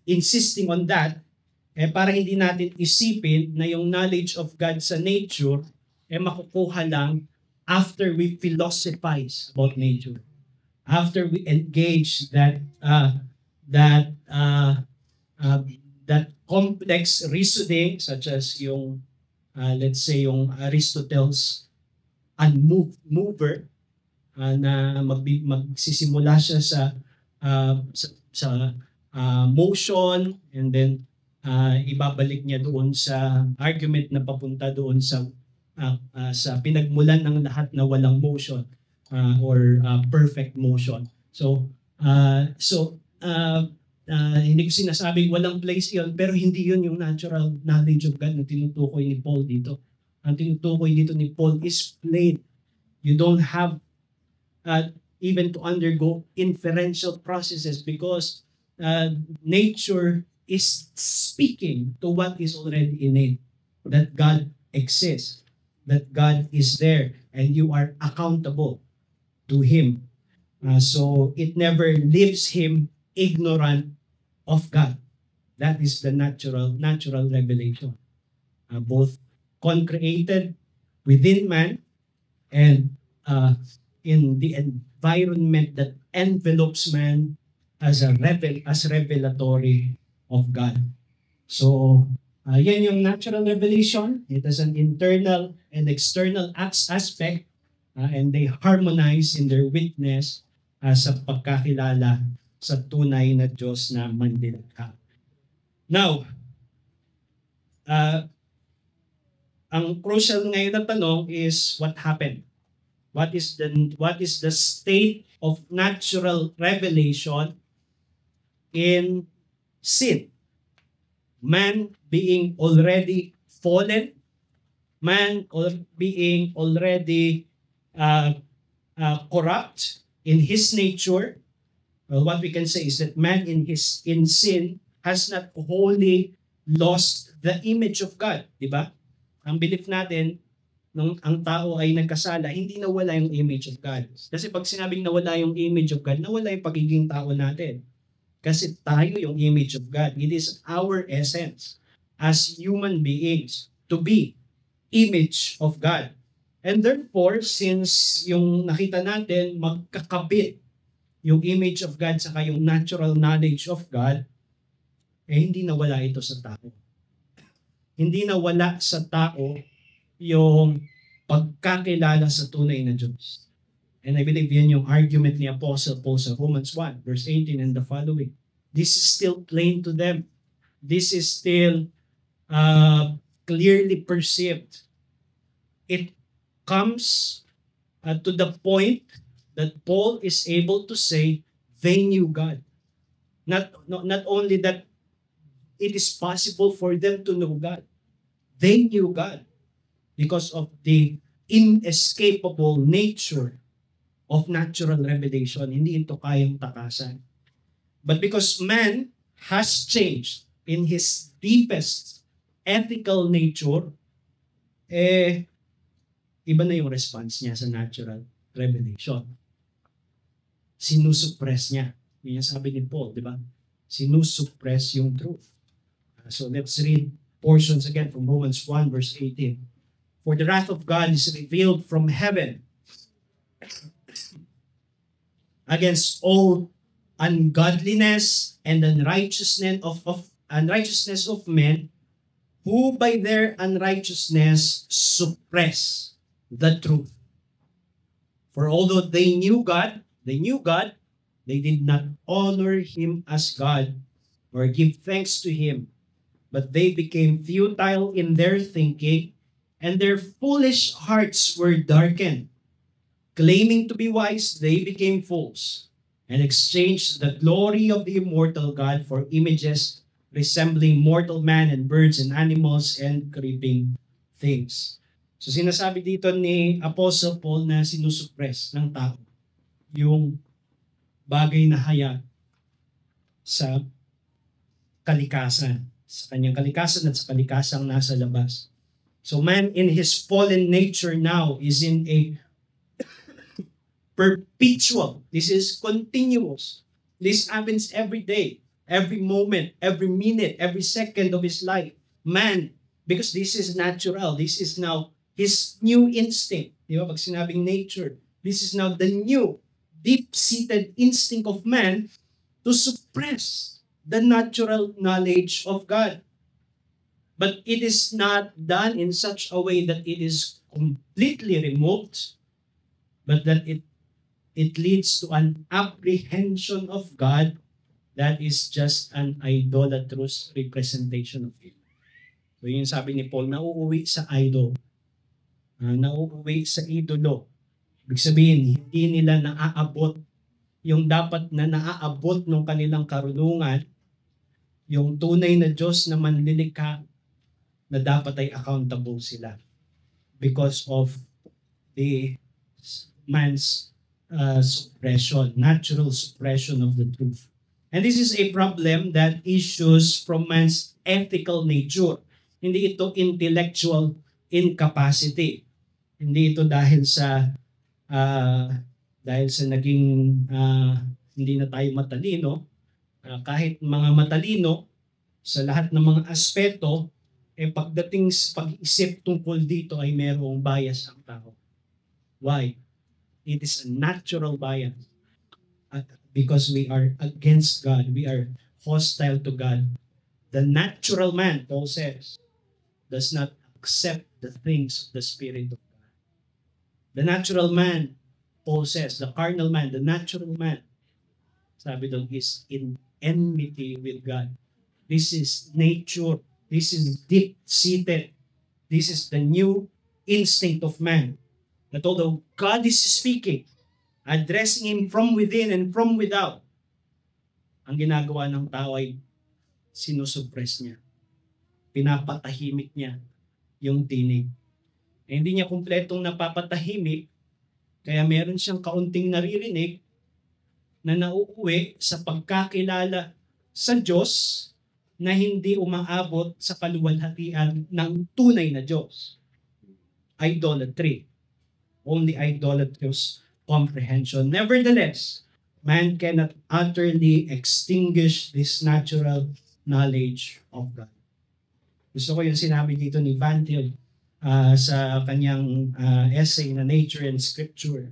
insisting on that, para hindi natin isipin na yung knowledge of God sa nature makukuha lang after we philosophize about nature. After we engage that complex reasoning, such as yung let's say yung Aristotle's unmover, na magsisimula siya sa motion, and then ibabalik niya doon sa argument na papunta doon sa pinagmulan ng lahat na walang motion or perfect motion. So hindi ko sinasabing walang place yun, pero hindi yun yung natural knowledge of God na tinutukoy ni Paul dito. Ang tinutukoy dito ni Paul is plain. You don't have even to undergo inferential processes because nature is speaking to what is already innate, that God exists, that God is there, and you are accountable to Him. So it never leaves him ignorant of God. That is the natural revelation. Both concreated within man and in the environment that envelopes man as revelatory of God. So Yan yung natural revelation. It has an internal and external aspect, and they harmonize in their witness sa pagkakilala sa tunay na Diyos na manlilikha. Now, ang crucial ngayon na tanong is what happened? What is the state of natural revelation in sin? Man being already fallen, man being already corrupt in his nature. Well, what we can say is that man in sin has not wholly lost the image of God, di ba? Ang belief natin nung ang tao ay nagkasala, hindi nawala yung image of God. Kasi pag sinabing nawala yung image of God, nawala yung pagiging tao natin. Kasi tayo yung image of God. It is our essence as human beings to be image of God. And therefore, since yung nakita natin, magkakabit yung image of God saka yung natural knowledge of God, hindi nawala ito sa tao. Hindi nawala sa tao yung pagkakilala sa tunay na Diyos. And I believe yan yung argument ni Apostle Paul sa Romans 1, verse 18 and the following. This is still plain to them. This is still clearly perceived. It comes to the point that Paul is able to say they knew God. Not only that it is possible for them to know God. They knew God because of the inescapable nature of natural revelation. Hindi ito kayang takasan. But because man has changed in his deepest ethical nature, iba na yung response niya sa natural revelation. Sinusuppress niya. Yun yung sabi ni Paul, di ba? Sinusuppress yung truth. So let's read portions again from Romans 1 verse 18. For the wrath of God is revealed from heaven against all ungodliness and unrighteousness of men, who by their unrighteousness suppress the truth. For although they knew God, they did not honor him as God or give thanks to him, but they became futile in their thinking, and their foolish hearts were darkened. Claiming to be wise, they became fools, and exchanged the glory of the immortal God for images resembling mortal man and birds and animals and creeping things. So sinasabi dito ni Apostle Paul na sinusuppress ng tao yung bagay na hayag sa kalikasan, sa kanyang kalikasan at sa kalikasang nasa labas. So man in his fallen nature now is in a perpetual, this is continuous. This happens every day, every moment, every minute, every second of his life. Man, because this is natural, this is now his new instinct. Di ba? Pag sinabing nature, this is now the new, deep-seated instinct of man to suppress the natural knowledge of God. But it is not done in such a way that it is completely removed, but that it leads to an apprehension of God that is just an idolatrous representation of Him. So yun sabi ni Paul, nauuwi sa idol, nauuwi sa idolo. Ibig sabihin, hindi nila naaabot yung dapat na naaabot ng kanilang karunungan, yung tunay na Diyos na manlilikha, na dapat ay accountable sila because of the man's suppression, natural suppression of the truth. And this is a problem that issues from man's ethical nature. Hindi ito intellectual incapacity. Hindi ito dahil sa naging hindi na tayo matalino. Kahit mga matalino sa lahat ng mga aspeto, pagdating sa pag-isip tungkol dito ay merong bias ang tao. Why? It is a natural bias. Because we are against God, we are hostile to God. The natural man, Paul says, does not accept the things of the Spirit of God. The natural man, Paul says, the carnal man, the natural man, sabi doon, is in enmity with God. This is nature. This is deep-seated. This is the new instinct of man. That although God is speaking, addressing him from within and from without, ang ginagawa ng tao ay sinusuppress niya. Pinapatahimik niya yung tinig. Eh, hindi niya kumpletong napapatahimik, kaya meron siyang kaunting naririnig na nauuwi sa pagkakilala sa Diyos na hindi umaabot sa kaluwalhatian ng tunay na Diyos. Idolatry. Only idolatrous comprehension. Nevertheless, man cannot utterly extinguish this natural knowledge of God. Gusto ko yung sinabi dito ni Van Til sa kanyang essay na Nature and Scripture.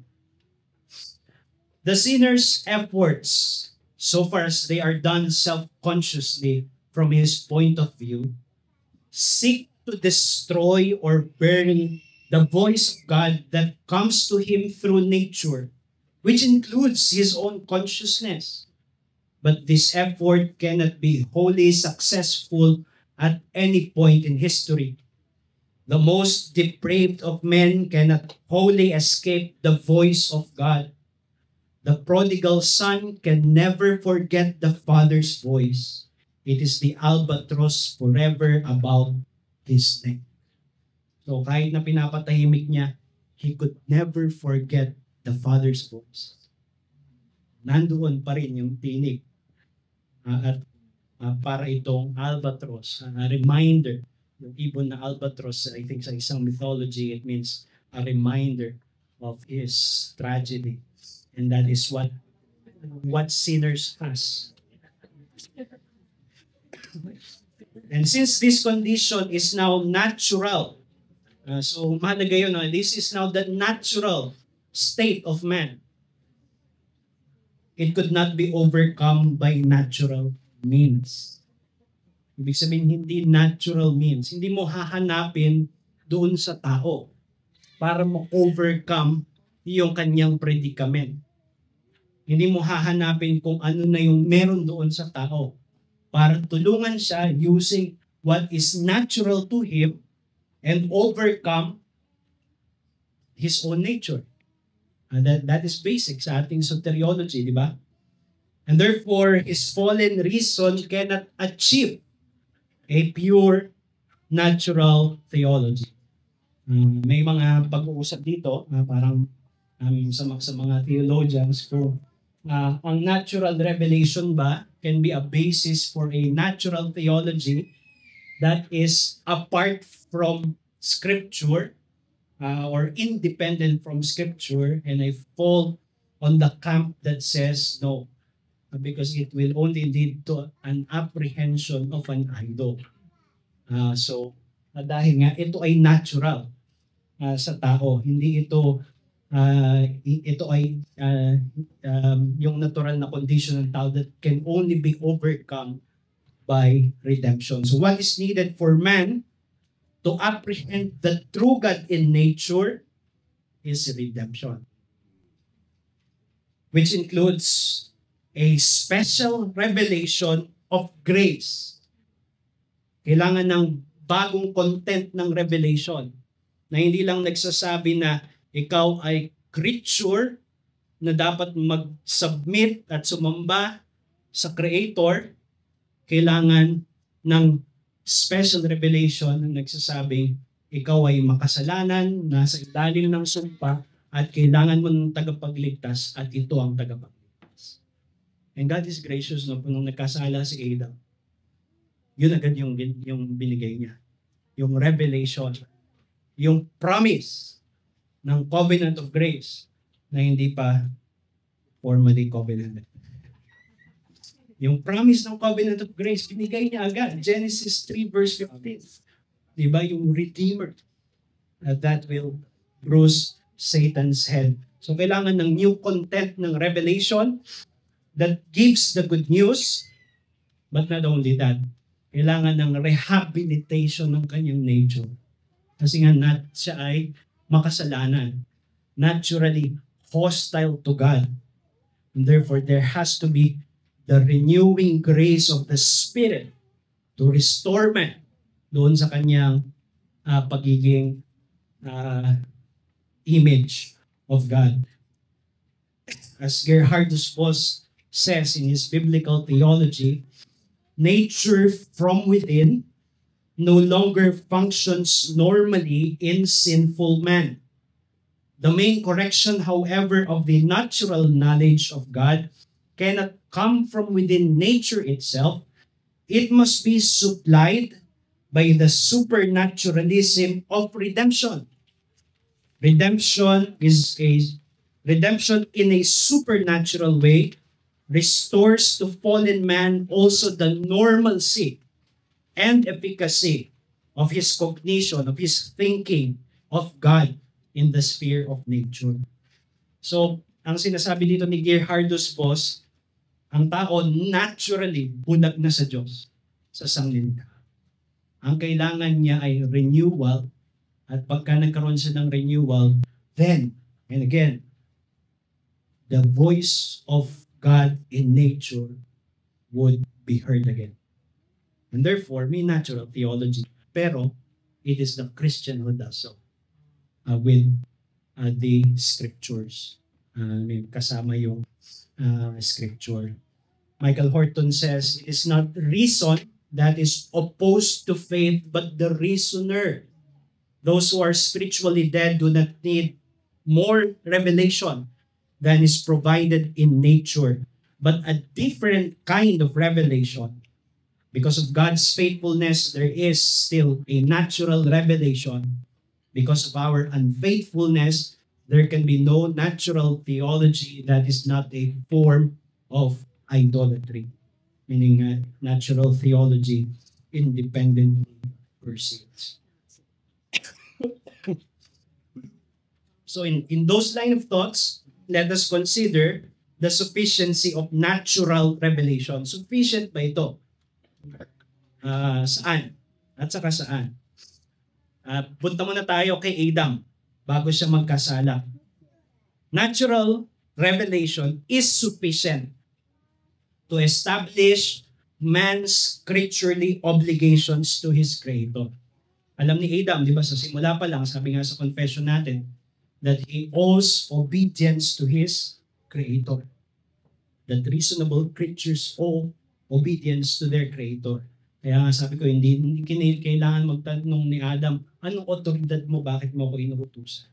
The sinner's efforts, so far as they are done self-consciously from his point of view, seek to destroy or bury the voice of God that comes to him through nature, which includes his own consciousness. But this effort cannot be wholly successful at any point in history. The most depraved of men cannot wholly escape the voice of God. The prodigal son can never forget the father's voice. It is the albatross forever about his neck. So kahit na pinapatahimik niya, he could never forget the father's voice. Nandoon pa rin yung tinig. At para itong albatross, a reminder, yung ibon na albatross, I think sa isang mythology, it means a reminder of his tragedy. And that is what sinners has. And since this condition is now natural, so mahalaga yun, this is now the natural state of man. It could not be overcome by natural means. Ibig sabihin, hindi natural means. Hindi mo hahanapin doon sa tao para mo-overcome yung kanyang predicament. Hindi mo hahanapin kung ano na yung meron doon sa tao para tulungan siya using what is natural to him and overcome his own nature. That is basic sa ating soteriology, di ba? And therefore, his fallen reason cannot achieve a pure natural theology. May mga pag-uusap dito, parang sa mga theologians, kung ang natural revelation ba can be a basis for a natural theology that is apart from Scripture or independent from Scripture, and I fall on the camp that says no, because it will only lead to an apprehension of an idol. So, dahil nga ito ay natural sa tao, hindi ito ito ay yung natural na condition ng tao that can only be overcome by redemption. So what is needed for man to apprehend the true God in nature is redemption, which includes a special revelation of grace. Kailangan ng bagong content ng revelation na hindi lang nagsasabi na ikaw ay creature na dapat mag-submit at sumamba sa Creator. Kailangan ng special revelation na nagsasabing ikaw ay makasalanan, nasa ilalim ng sumpa, at kailangan mo ng tagapagligtas at ito ang tagapagligtas. And God is gracious, no? Nung nagkasala si Adam, yun agad yung binigay niya. Yung revelation, yung promise ng covenant of grace na hindi pa formally covenanted. Yung promise ng covenant of grace, binigay niya agad. Genesis 3 verse 15. Diba? Yung Redeemer that will bruise Satan's head. So kailangan ng new content ng revelation that gives the good news. But not only that, Kailangan ng rehabilitation ng kanyang nature. Kasi nga siya ay makasalanan. Naturally hostile to God. And therefore, there has to be the renewing grace of the Spirit to restore man doon sa kanyang pagiging image of God. As Gerhardus Voss says in his biblical theology, nature from within no longer functions normally in sinful man. The main correction, however, of the natural knowledge of God cannot come from within nature itself. It must be supplied by the supernaturalism of redemption. Redemption in a supernatural way restores to fallen man also the normalcy and efficacy of his cognition, of his thinking of God in the sphere of nature. So, ang sinasabi dito ni Gerhardus Voss, ang tao naturally bulag na sa Diyos, sa sanglinta. Ang kailangan niya ay renewal, at pagka nagkaroon siya ng renewal, then, and again, the voice of God in nature would be heard again. And therefore, may natural theology. Pero, it is the Christian who does so. With the scriptures. Kasama yung scripture. Michael Horton says, it is not reason that is opposed to faith, but the reasoner. Those who are spiritually dead do not need more revelation than is provided in nature, but a different kind of revelation. Because of God's faithfulness, there is still a natural revelation. Because of our unfaithfulness, there can be no natural theology that is not a form of idolatry. Meaning natural theology independently proceeds. So in those line of thoughts, let us consider the sufficiency of natural revelation. Sufficient ba ito? Saan? At saka saan? Punta muna tayo kay Adam bago siya magkasala. Natural revelation is sufficient to establish man's creaturely obligations to his Creator. Alam ni Adam, di ba, sa simula pa lang, sabi nga sa confession natin, that he owes obedience to his Creator. That reasonable creatures owe obedience to their Creator. Kaya nga sabi ko, hindi kailangan magtanong ni Adam, anong otoridad mo, bakit mo ako inuutusan?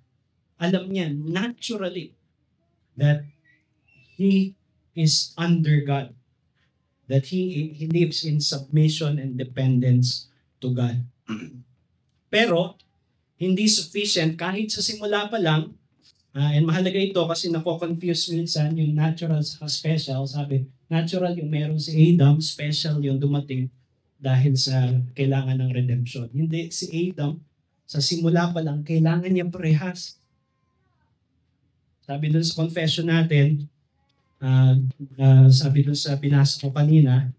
Alam niya naturally that he is under God. That he lives in submission and dependence to God. Pero, hindi sufficient kahit sa simula pa lang, and mahalaga ito kasi nako-confuse minsan yung natural sa special. Sabi, natural yung meron si Adam, special yung dumating dahil sa kailangan ng redemption. Hindi, si Adam, sa simula pa lang, kailangan niya parehas. Sabi dun sa confession natin, sabi dun sa binasa ko kanina,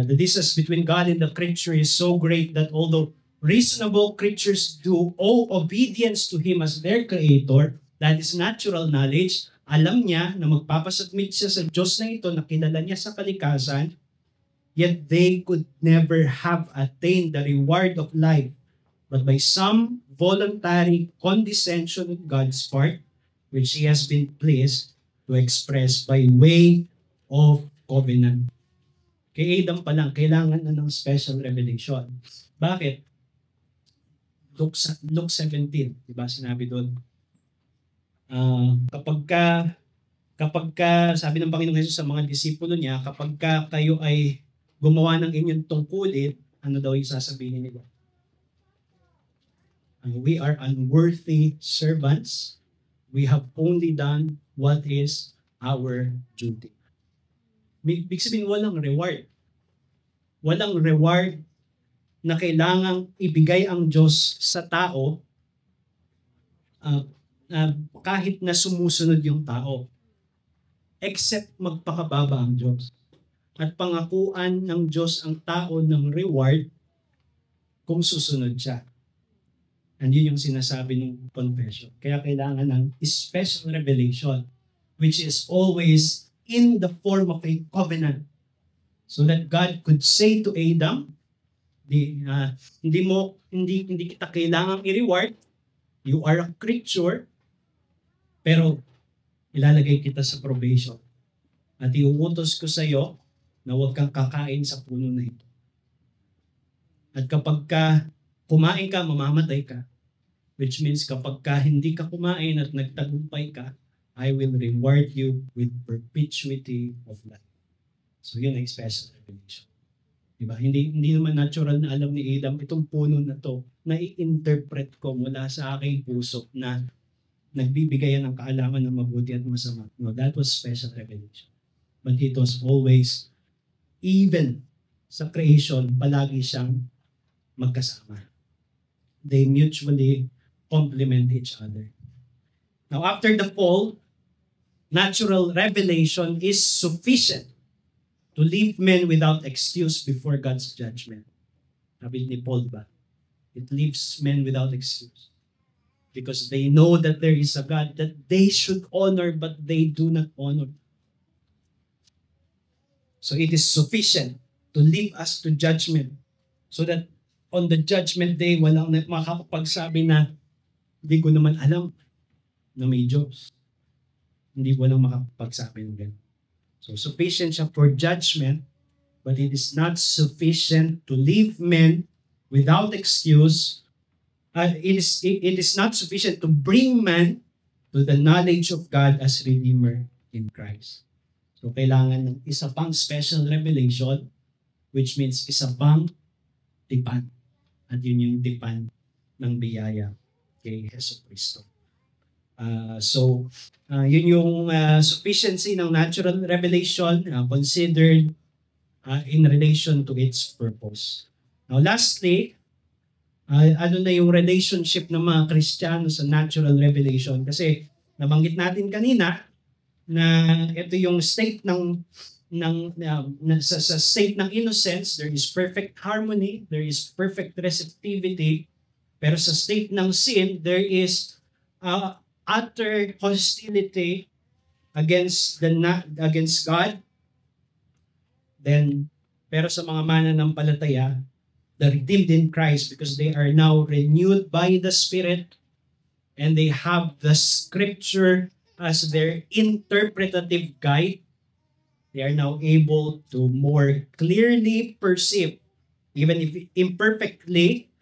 the distance between God and the creature is so great that although reasonable creatures do owe obedience to Him as their Creator, that is natural knowledge, alam niya na magpapasubmit siya sa Diyos na ito na kilala niya sa kalikasan, yet they could never have attained the reward of life, but by some voluntary condescension on God's part, which He has been pleased to express by way of covenant. Kay Adam pa lang, kailangan na ng special revelation. Bakit? Luke 17, di ba sinabi doon? Kapag sabi ng Panginoong Hesus sa mga disipulo niya, kapag kayo ay gumawa ng inyong tungkulin, ano daw yung sasabihin nila? We are unworthy servants. We have only done what is our duty. Ibig sabihin, walang reward. Walang reward na kailangang ibigay ang Diyos sa tao kahit na sumusunod yung tao. Except magpakababa ang Diyos. at pangakuan ng Diyos ang tao ng reward kung susunod siya. And yun yung sinasabi ng confession. Kaya kailangan ng special revelation, which is always in the form of a covenant. So that God could say to Adam, hindi kita kailangang i-reward. You are a creature, pero ilalagay kita sa probation. At iuutos ko sa iyo na huwag kang kakain sa puno na ito. At kapag kumain ka, mamamatay ka. Which means kapag hindi ka kumain at nagtagumpay ka, I will reward you with perpetuity of life. So yun ay special revelation. Diba? Hindi naman natural na alam ni Adam itong puno na to na i-interpret ko mula sa aking puso na nagbibigayan ng kaalaman ng mabuti at masama. No, that was special revelation. But it was always, even sa creation, palagi siyang magkasama. They mutually complement each other. Now, after the fall, natural revelation is sufficient to leave men without excuse before God's judgment. Sabi ni Paul ba? It leaves men without excuse. Because they know that there is a God that they should honor, but they do not honor. So it is sufficient to leave us to judgment. So that on the judgment day, walang makakapagsabi na, hindi ko naman alam na may Diyos. Hindi ko lang makakapagsabi ng ganun. So sufficient siya for judgment, but it is not sufficient to leave men without excuse. It is not sufficient to bring man to the knowledge of God as Redeemer in Christ. So kailangan ng isa pang special revelation, which means isa pang tipan. At yun yung tipan ng biyaya kay Hesus Kristo. Yun yung sufficiency ng natural revelation considered in relation to its purpose. Now lastly, ano na yung relationship ng mga Kristiyano sa natural revelation? Kasi nabanggit natin kanina na ito yung state sa state ng innocence, there is perfect harmony, there is perfect receptivity, pero sa state ng sin, there is utter hostility against God. Then, pero sa mga mananampalataya, the redeemed in Christ, because they are now renewed by the Spirit, and they have the Scripture as their interpretative guide, they are now able to more clearly perceive, even if imperfectly,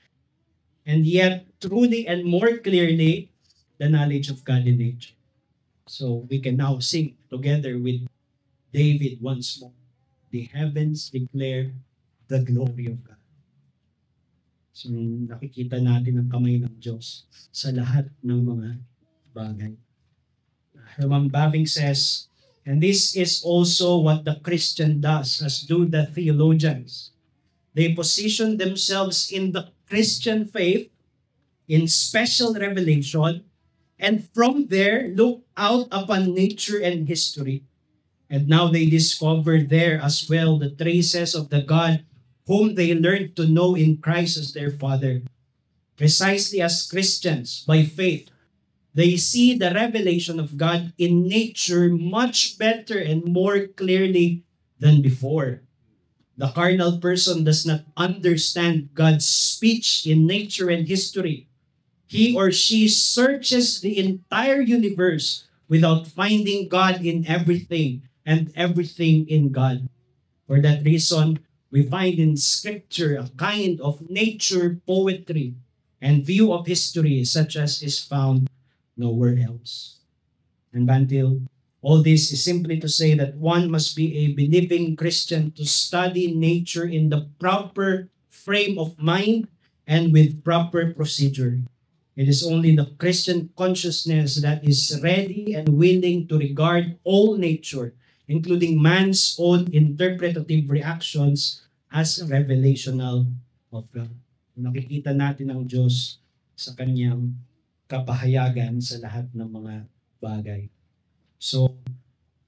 and yet truly and more clearly, the knowledge of God in nature. So we can now sing together with David once more. The heavens declare the glory of God. So nakikita natin ang kamay ng Diyos sa lahat ng mga bagay. Herman Bavinck says, and this is also what the Christian does, as do the theologians. They position themselves in the Christian faith in special revelation, and from there look out upon nature and history. And now they discover there as well the traces of the God whom they learned to know in Christ as their Father. Precisely as Christians, by faith, they see the revelation of God in nature much better and more clearly than before. The carnal person does not understand God's speech in nature and history. He or she searches the entire universe without finding God in everything and everything in God. For that reason, we find in Scripture a kind of nature poetry and view of history such as is found nowhere else. And until all this is simply to say that one must be a believing Christian to study nature in the proper frame of mind and with proper procedure. It is only the Christian consciousness that is ready and willing to regard all nature, including man's own interpretative reactions, as revelational of God. Nakikita natin ang Diyos sa kanyang kapahayagan sa lahat ng mga bagay. So,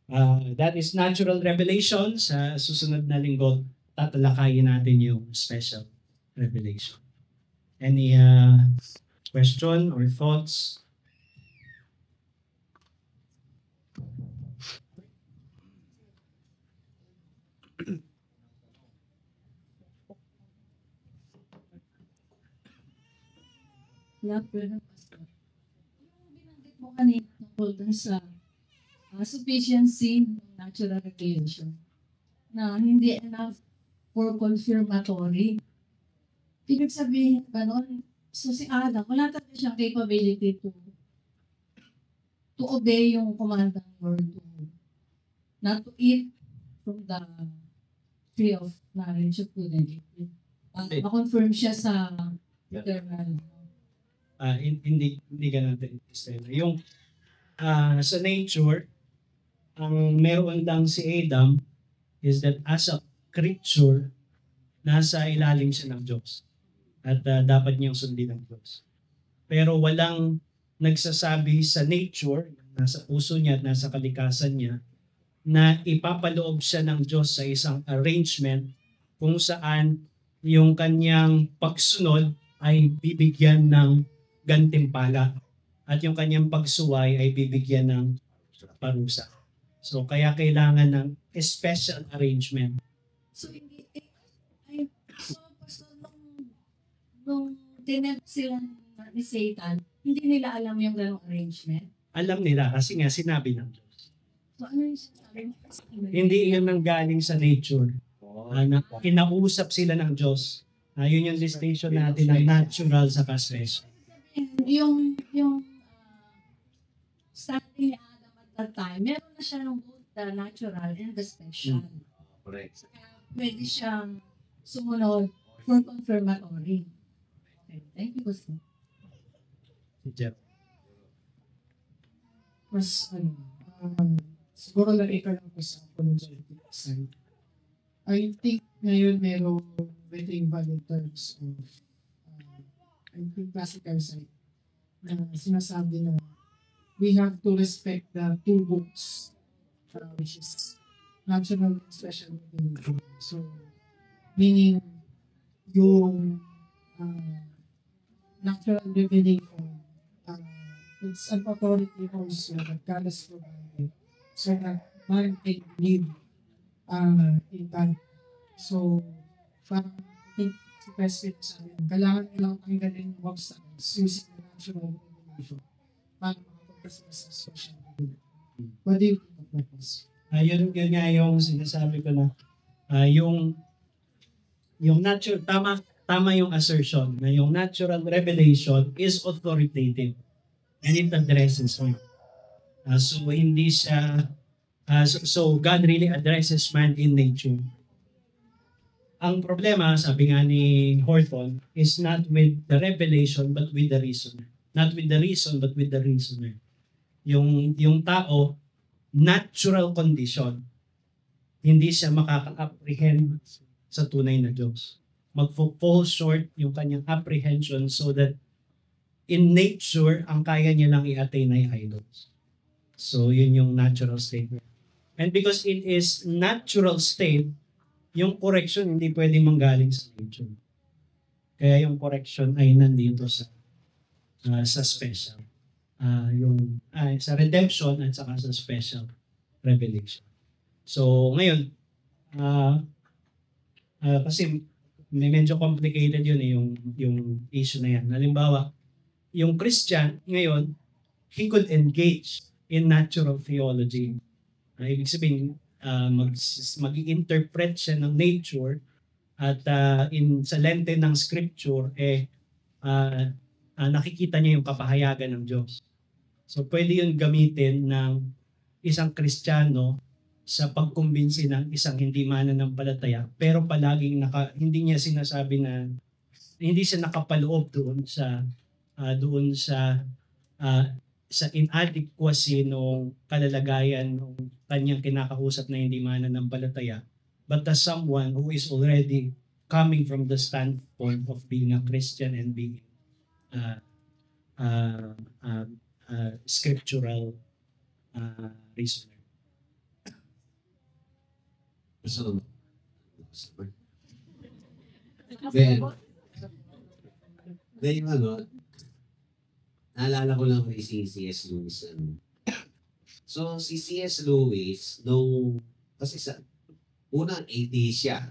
That is natural revelation. Sa susunod na linggo, tatalakayin natin yung special revelation. Any question or thoughts? Lahat po ng pastor. Yung binanggit mo kanina tungkol dun sa sufficiency ng natural revelation na hindi enough for confirmatory. Ibig sabihin ba nun, so si Adam, wala talaga siyang capability to obey yung command ng Lord not to eat from the tree of knowledge of good and evil. Ma-confirm siya sa eternal. Hindi ka natin explain. Yung sa nature, ang meron lang si Adam is that as a creature, nasa ilalim siya ng Diyos. At dapat niyang sundin ng Diyos. Pero walang nagsasabi sa nature, nasa puso niya at nasa kalikasan niya, na ipapaloob siya ng Diyos sa isang arrangement kung saan yung kanyang pagsunod ay bibigyan ng gantimpala at yung kanyang pagsuway ay bibigyan ng parusa. So kaya kailangan ng special arrangement. So, pastor, nung tinempt sila ni Satan, hindi nila alam yung ganong arrangement? Alam nila kasi nga sinabi ng Diyos. So, ano yung sinabi? Hindi yun ang galing sa nature. Kinausap sila ng Diyos. Yun yung distinction natin ng natural sa special. Yung starting ni Adam at that time, meron na siya ng both the natural and the special. Correct. Kaya pwede siyang sumunod for confirmatory. Okay, thank you, Pastor. Mas siguro lang ikaw lang po sa apologetic side. I think ngayon merong betting value terms of I think classical side na sinasabi na we have to respect the two books which is natural and special revelation. So meaning yung natural revelation it's an authority also that God has provided so that man can live in that. So, parang I think si President sabi, kailangan nilang tanggalin yung obstacles using the natural revelation para makapagkasama sa social revelation. What do you think of that? Yun nga yung sinasabi ko na yung natural, tama yung assertion na yung natural revelation is authoritative and it addresses man. So hindi siya so God really addresses man in nature. Ang problema, sabi nga ni Horton, is not with the revelation but with the reason. Not with the reason but with the reasoner. Yung tao, natural condition, hindi siya makaka-apprehend sa tunay na Diyos. Mag-fall short yung kanyang apprehension so that in nature, ang kaya niya lang i-attain ay idols. So, yun yung natural state. And because it is natural state, yung correction hindi pwedeng manggaling sa nature. Kaya yung correction ay nandito sa special. Sa redemption at saka sa special revelation. So, ngayon, kasi medyo complicated yun yung issue na yan. Halimbawa, yung Christian ngayon, he could engage in natural theology. Ibig sabihin, mag-interpret siya ng nature at sa lente ng scripture, nakikita niya yung kapahayagan ng Diyos. So pwede yun gamitin ng isang Kristiyano sa pagkumbinsi ng isang hindi mananampalataya, pero palaging hindi niya sinasabi na hindi siya nakapaloob doon sa inadequacy ng kalalagayan ng kanyang kinakausap na hindi mananampalataya, but as someone who is already coming from the standpoint of being a Christian and being scriptural reasoner. So, then, yung naalala ko lang kay si C.S. Lewis. So, si C.S. Lewis, kasi unang atheist siya.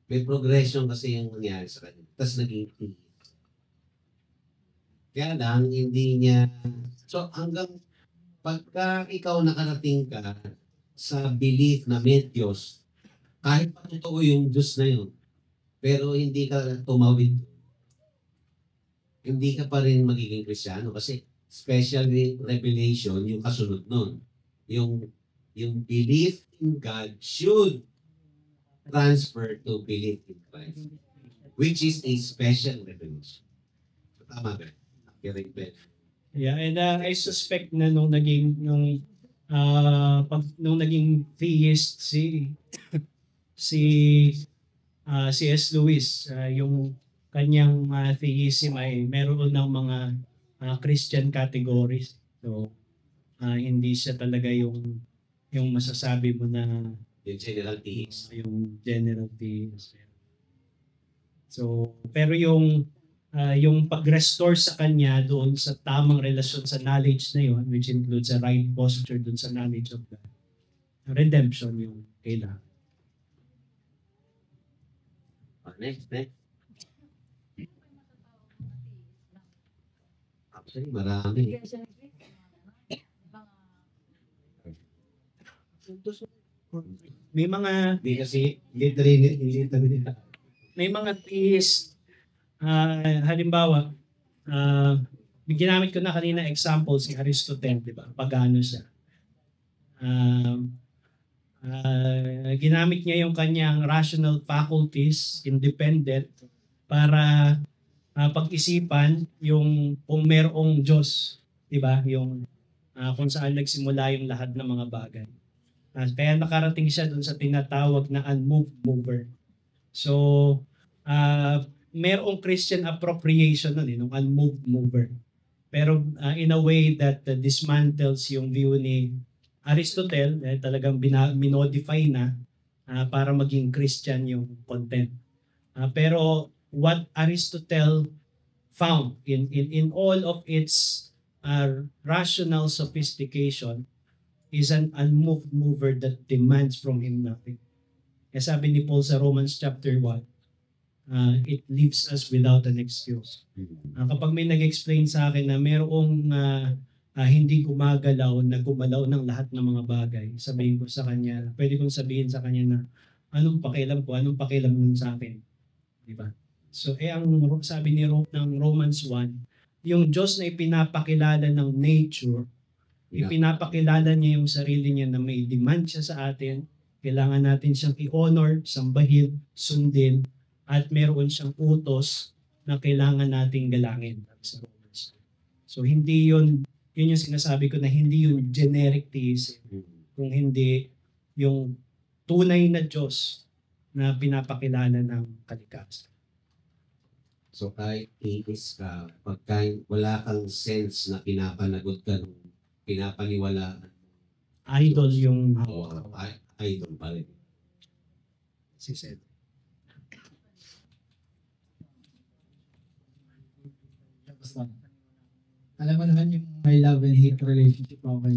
May progression kasi yung nangyari sa kanya. Tapos naging atheist. Kaya lang, hindi niya, so hanggang pagka ikaw nakarating ka sa belief na may Diyos, kahit pa totoo yung Diyos na yun, pero hindi ka tumawid, hindi ka pa rin magiging Kristiyano kasi special revelation yung kasunod nun. Yung belief in God should transfer to belief in Christ, which is a special revelation. Tama ba? Yeah, and I suspect na nung naging theist si C.S. Lewis, yung kanyang theism ay meron ng mga Christian categories. So hindi siya talaga yung masasabi mo na yung general theist. Yung general theist. So pero yung pag-restore sa kanya doon sa tamang relasyon sa knowledge na yun, which includes a right posture doon sa knowledge of God. Redemption yung kailangan. Next. Actually, marami. May mga Hindi kasi, literally. may mga theist, halimbawa, ginamit ko na kanina example si Aristotle, di ba? Pagano siya. Ginamit niya yung kanyang rational faculties, independent, para pag-isipan yung kung merong Diyos, di ba? Yung kung saan nagsimula yung lahat ng mga bagay. Kaya nakarating siya dun sa tinatawag na unmoved mover. So, merong Christian appropriation nun, nung unmoved mover. Pero in a way that dismantles yung view ni Aristotle, talagang minodify na para maging Christian yung content. Pero what Aristotle found in all of its rational sophistication is an unmoved mover that demands from him nothing. Kaya sabi ni Paul sa Romans chapter 1, it leaves us without an excuse. Kapag may nag-explain sa akin na mayroong hindi gumagalaw na gumalaw ng lahat ng mga bagay, sabihin ko sa kanya, pwede kong sabihin sa kanya na anong pakialam ko, anong pakialam nun sa akin. Diba? So, ang sabi ni ng Romans 1, yung Diyos na ipinapakilala ng nature, ipinapakilala niya yung sarili niya na may demand siya sa atin, kailangan natin siyang i-honor, sambahin, sundin, at meron siyang utos na kailangan nating galangin sa Romans. So hindi yun yung sinasabi ko na hindi yung generic theism, kung hindi yung tunay na Diyos na pinapakilala ng kalikasan. So kahit theist ka, pagka wala kang sense na pinapanagot ka nung pinapaniwalaan, Idol yung idol pa rin. si Seth. Alam mo naman yung may love and hate relationship ako kay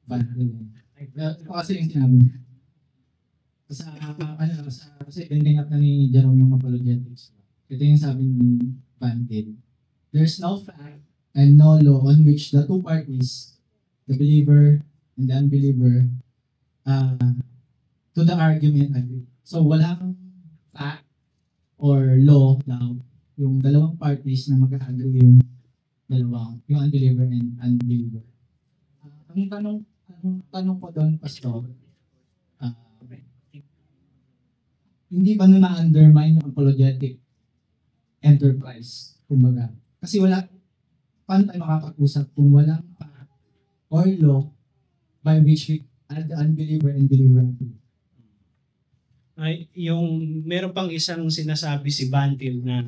Vandal. Ito kasi yung sinabi niya. Kasi ending up na ni Jerome yung apologetics. Ito yung sabi ni Vandal. There's no fact and no law on which the two parties, the believer and the unbeliever, to the argument agree. So walang fact or law daw yung dalawang parties na mag-agree yung unbeliever and unbeliever. Ang tanong ko doon, Pastor, hindi ba na-undermine yung apologetic enterprise? Kumbaga, kasi paano tayo makakapag-usap kung walang fact or law by which we add the unbeliever and believer? Ay, meron pang isang sinasabi si Bantil na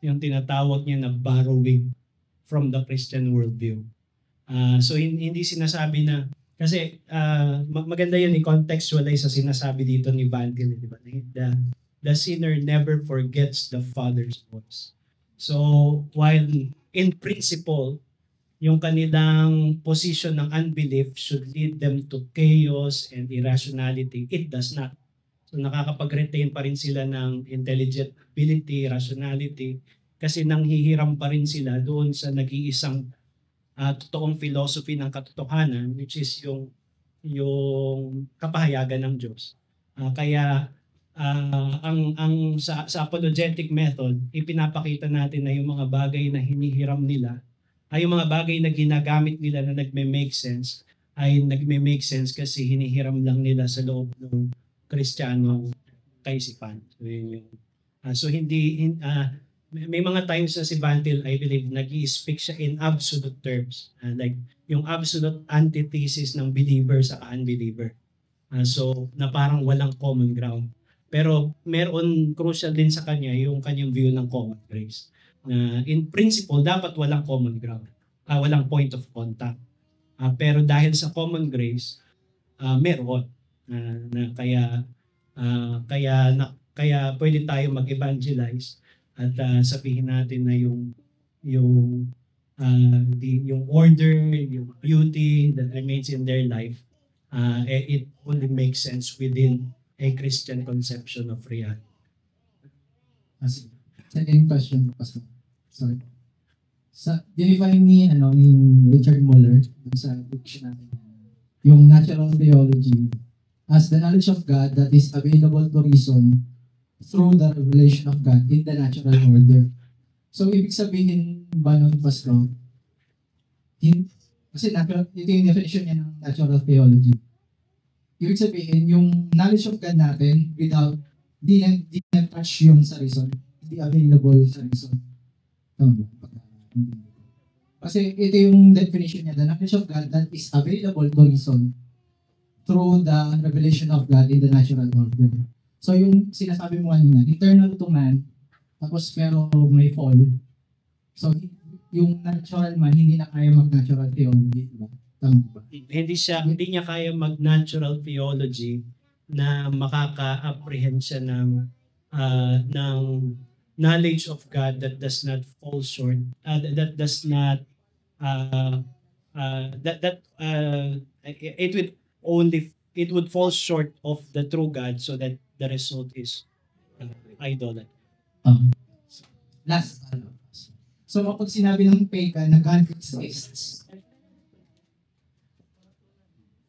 yung tinatawag niya na borrowing from the Christian worldview. So hindi sinasabi na Kasi maganda yun i-contextualize sa sinasabi dito ni Vandil, di ba? The sinner never forgets the Father's voice. So, while in principle, yung kanilang position ng unbelief should lead them to chaos and irrationality, it does not. So nakakapag-retain pa rin sila ng intelligibility, rationality, kasi nanghihiram pa rin sila doon sa nag-iisang totoong philosophy ng katotohanan, which is yung kapahayagan ng Diyos. Kaya sa apologetic method, ipinapakita natin na yung mga bagay na hinihiram nila, ay yung mga bagay na ginagamit nila na nagme-make sense, ay nagme-make sense kasi hinihiram lang nila sa loob ng Kristiyanong kaisipan. So, may mga times na si Bantil, I believe, nag-i-speak siya in absolute terms. Like, yung absolute antithesis ng believer sa unbeliever. So, na parang walang common ground. Pero meron crucial din sa kanya yung kanyang view ng common grace. In principle, dapat walang common ground. Walang point of contact. Pero dahil sa common grace, meron. Kaya pwede tayo mag-evangelize at sabihin natin na yung order, yung beauty that remains in their life, it only makes sense within a Christian conception of reality. Second question, Pastor. Sorry. Unifying ni Richard Muller sa dictionary, yung natural theology as the knowledge of God that is available to reason through the revelation of God in the natural order. So, ibig sabihin ba nun, Pastor? Kasi ito yung definition niya ng natural theology. Ibig sabihin, yung knowledge of God natin without, di na-touch yung sa reason, hindi available sa reason. Kasi ito yung definition niya, the knowledge of God that is available to reason through the revelation of God in the natural order. So yung sinasabi mo kanina, eternal to man, tapos pero may fall. So yung natural man, hindi na kaya mag-natural theology, diba? Tama ba? Hindi niya kaya mag-natural theology na makaka-apprehend siya ng knowledge of God that does not fall short, that does not it would fall short of the true God, so that the result is idolatry. Last. So kapag sinabi ng pagan na God exists,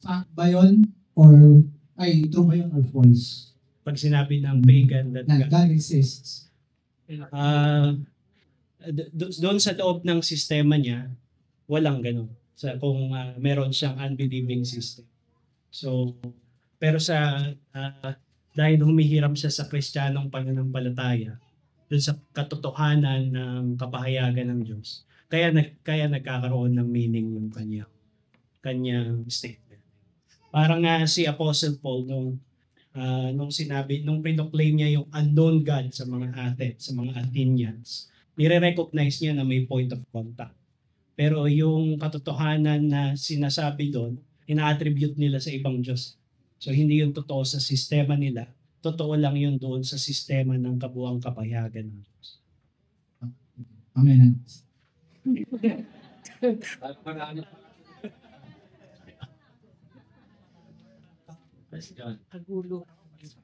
fact ba yun? Or true ba yun or false? Pag sinabi ng pagan that God exists. Doon sa loob ng sistema niya, walang ganun. Kung meron siyang unbelieving system. So, pero dahil humihiram siya sa Kristiyanong pananampalataya, doon sa katotohanan ng kapahayagan ng Diyos, kaya nagkakaroon ng meaning yung kanyang statement. Parang si Apostle Paul nung pinoclaim niya yung unknown God sa mga Athenians, nire-recognize niya na may point of contact. Pero yung katotohanan na sinasabi doon, ina-attribute nila sa ibang Diyos. So hindi yun totoo sa sistema nila. Totoo lang yun doon sa sistema ng kabuang kapahayagan ng Diyos. Amen.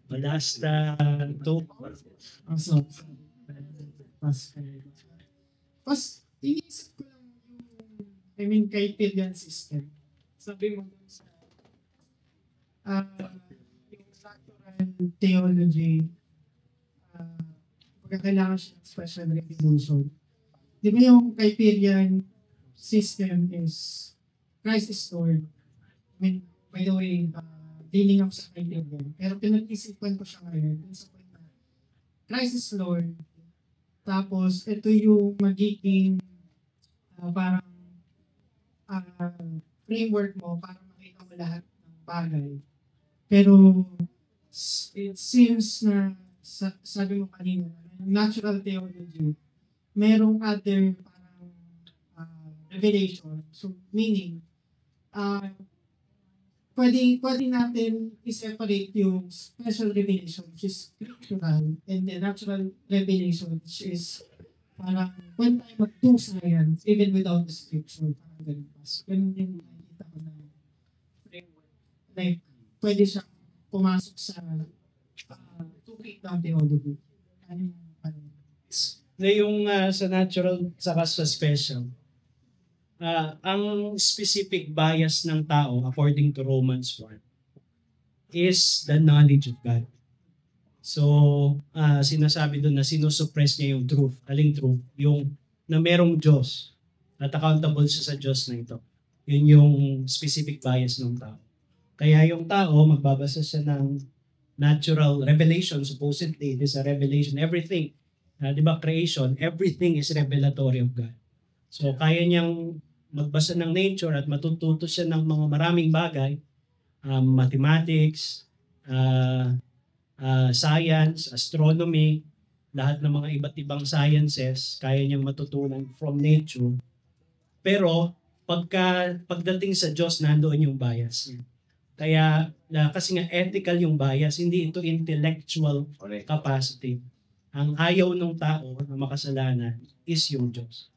Last two. So, iniisip ko lang yung, criterion system. Sabi mo sa yung natural theology, pagkakailangan siya ng special revelation. Di ba yung criterion system is Christ is Lord. By the way, dealing ako sa criterion. Pero pinag-isipan ko siya ngayon. Sa point na Christ is Lord. Tapos, ito yung magiging parang framework mo para makita mo lahat ng bagay. Pero, it seems na, sabi mo kanina, natural theology, merong other parang revelation. So, meaning, pwede natin i-separate yung special revelation which is scriptural and the natural revelation which is parang when tayo mag-do science even without the scripture. Parang ganun pa. So, ganun yung nakikita ko na framework. Like, pwede siyang pumasok sa two-kick down theology. Ano Yung sa natural saka sa special. Ang specific bias ng tao according to Romans 1 is the knowledge of God. So, sinasabi doon na sinusuppress niya yung truth. Aling truth? Yung na merong Diyos at accountable siya sa Diyos na ito. Yun yung specific bias ng tao. Kaya yung tao, magbabasa siya ng natural revelation. Supposedly, it is a revelation. Everything, di ba, creation, everything is revelatory of God. So, kaya niyang magbasa ng nature at matututo siya ng mga maraming bagay, mathematics, science, astronomy, lahat ng mga iba't ibang sciences, kaya niyang matutunan from nature. Pero, pagdating sa Diyos, nandoon yung bias niya. Kaya, kasi nga ethical yung bias, hindi ito intellectual capacity. Ang ayaw ng tao na makasalanan is yung Diyos.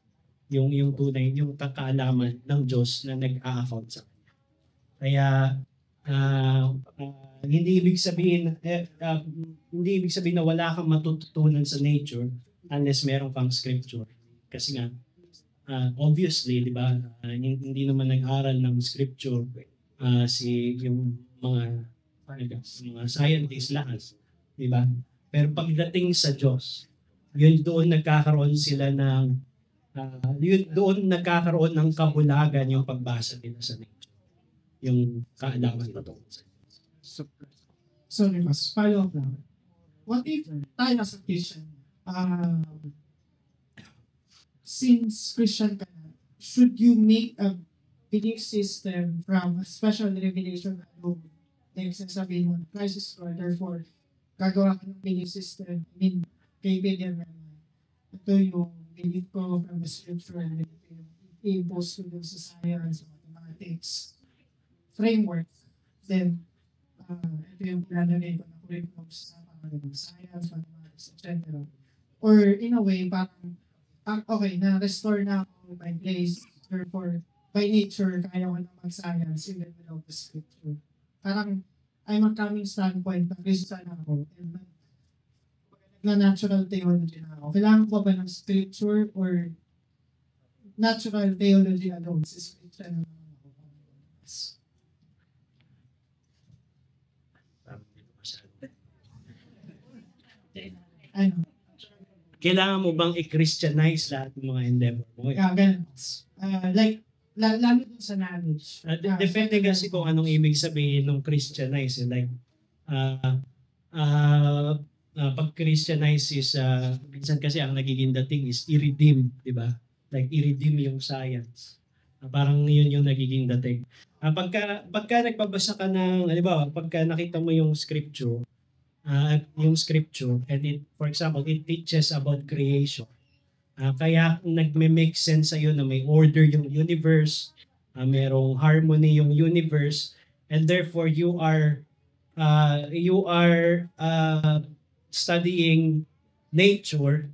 Yung tunay, yung kakaalaman ng Diyos na nag-a-account sa kanya. Kaya, hindi ibig sabihin na wala kang matututunan sa nature unless meron kang scripture. Kasi nga, obviously, di ba, hindi naman nag-aral ng scripture yung mga scientists lahat, di ba? Pero pagdating sa Diyos, doon nagkakaroon sila ng doon nagkakaroon ng kabulagan yung pagbasa nila sa nature. Yung kaalaman na to. Sorry, mas follow up lang. What if tayo as a Christian, since Christian ka na, should you make a belief system from a special revelation alone? Like sasabihin mo, Christ is Lord, therefore, gagawa ka ng belief system. I mean, kaibigan na ito yung belief ko from the scripture and ito yung i-impose ko dun sa science, mathematics, framework. Then, ito yung planagay ko na curriculum sa science, mathematics, etc. Or in a way, parang, okay, na-restore na ako by grace, therefore, by nature, kaya ko na mag-science even without the scripture. Parang, I'm a coming standpoint na Christian ako and na natural theology na ako. Kailangan ko ba ng scripture or natural theology alone? Si Christian naman ako. Ano? Kailangan mo bang i-Christianize lahat ng mga endeavor mo? Ganun. Lalo dun sa knowledge. Depende kasi kung anong ibig sabihin ng Christianize. Like, pag Christianize is, minsan kasi ang nagiging dating is i-redeem, di ba? Like, i-redeem yung science. Parang yun yung nagiging dating. Pagka nagpabasa ka ng, halimbawa, pagka nakita mo yung scripture, and it, for example, it teaches about creation. Kaya nagme-make sense sa'yo na may order yung universe, merong harmony yung universe, and therefore you are studying nature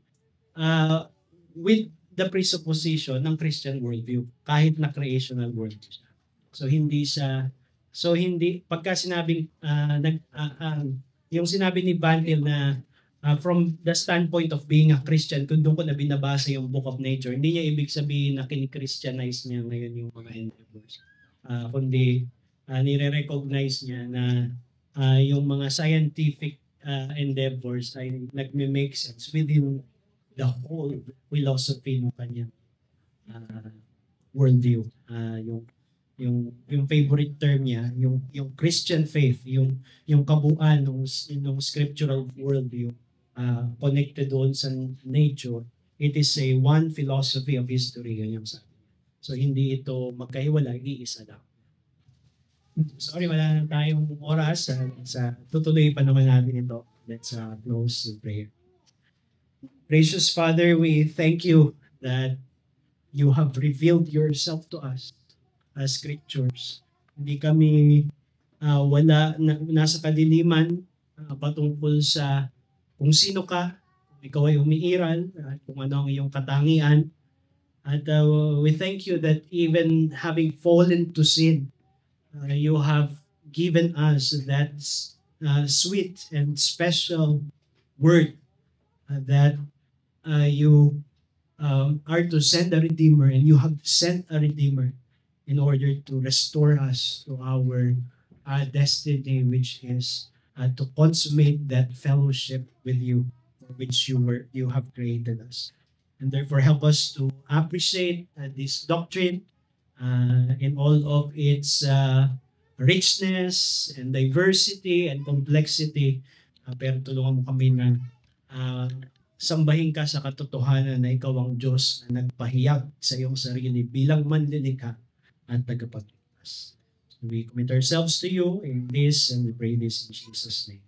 with the presupposition ng Christian worldview, kahit na creational worldview siya. So hindi pagka sinabing yung sinabi ni Bantil na from the standpoint of being a Christian, kung doon ko na binabasa yung Book of Nature, hindi niya ibig sabihin na kin-Christianize niya ngayon yung mga endeavors. Kundi nire-recognize niya na yung mga scientific endeavors ay nagme-make sense within the whole philosophy ng kanyang worldview. Yung favorite term niya, yung Christian faith, yung kabuuan ng scriptural worldview, connected doon sa nature, it is a one philosophy of history, ganyan sabi. So hindi ito magkahiwalay, iisa lang. Sorry, wala na tayong oras. Tutuloy pa naman natin ito. Let's close with prayer. Gracious Father, we thank you that you have revealed yourself to us as scriptures. Hindi kami nasa kadiliman patungkol sa kung sino ka, kung ikaw ay umiiral, kung ano ang iyong katangian. At we thank you that even having fallen to sin, you have given us that sweet and special word that you are to send a Redeemer, and you have sent a Redeemer in order to restore us to our destiny, which is to consummate that fellowship with you, for which you have created us. And therefore, help us to appreciate this doctrine in all of its richness and diversity and complexity. Pero tulungan mo kami na sambahin ka sa katotohanan na ikaw ang Diyos na nagpahayag sa iyong sarili bilang manlilikha at tagapagligtas. We commit ourselves to you in this, and we pray this in Jesus' name.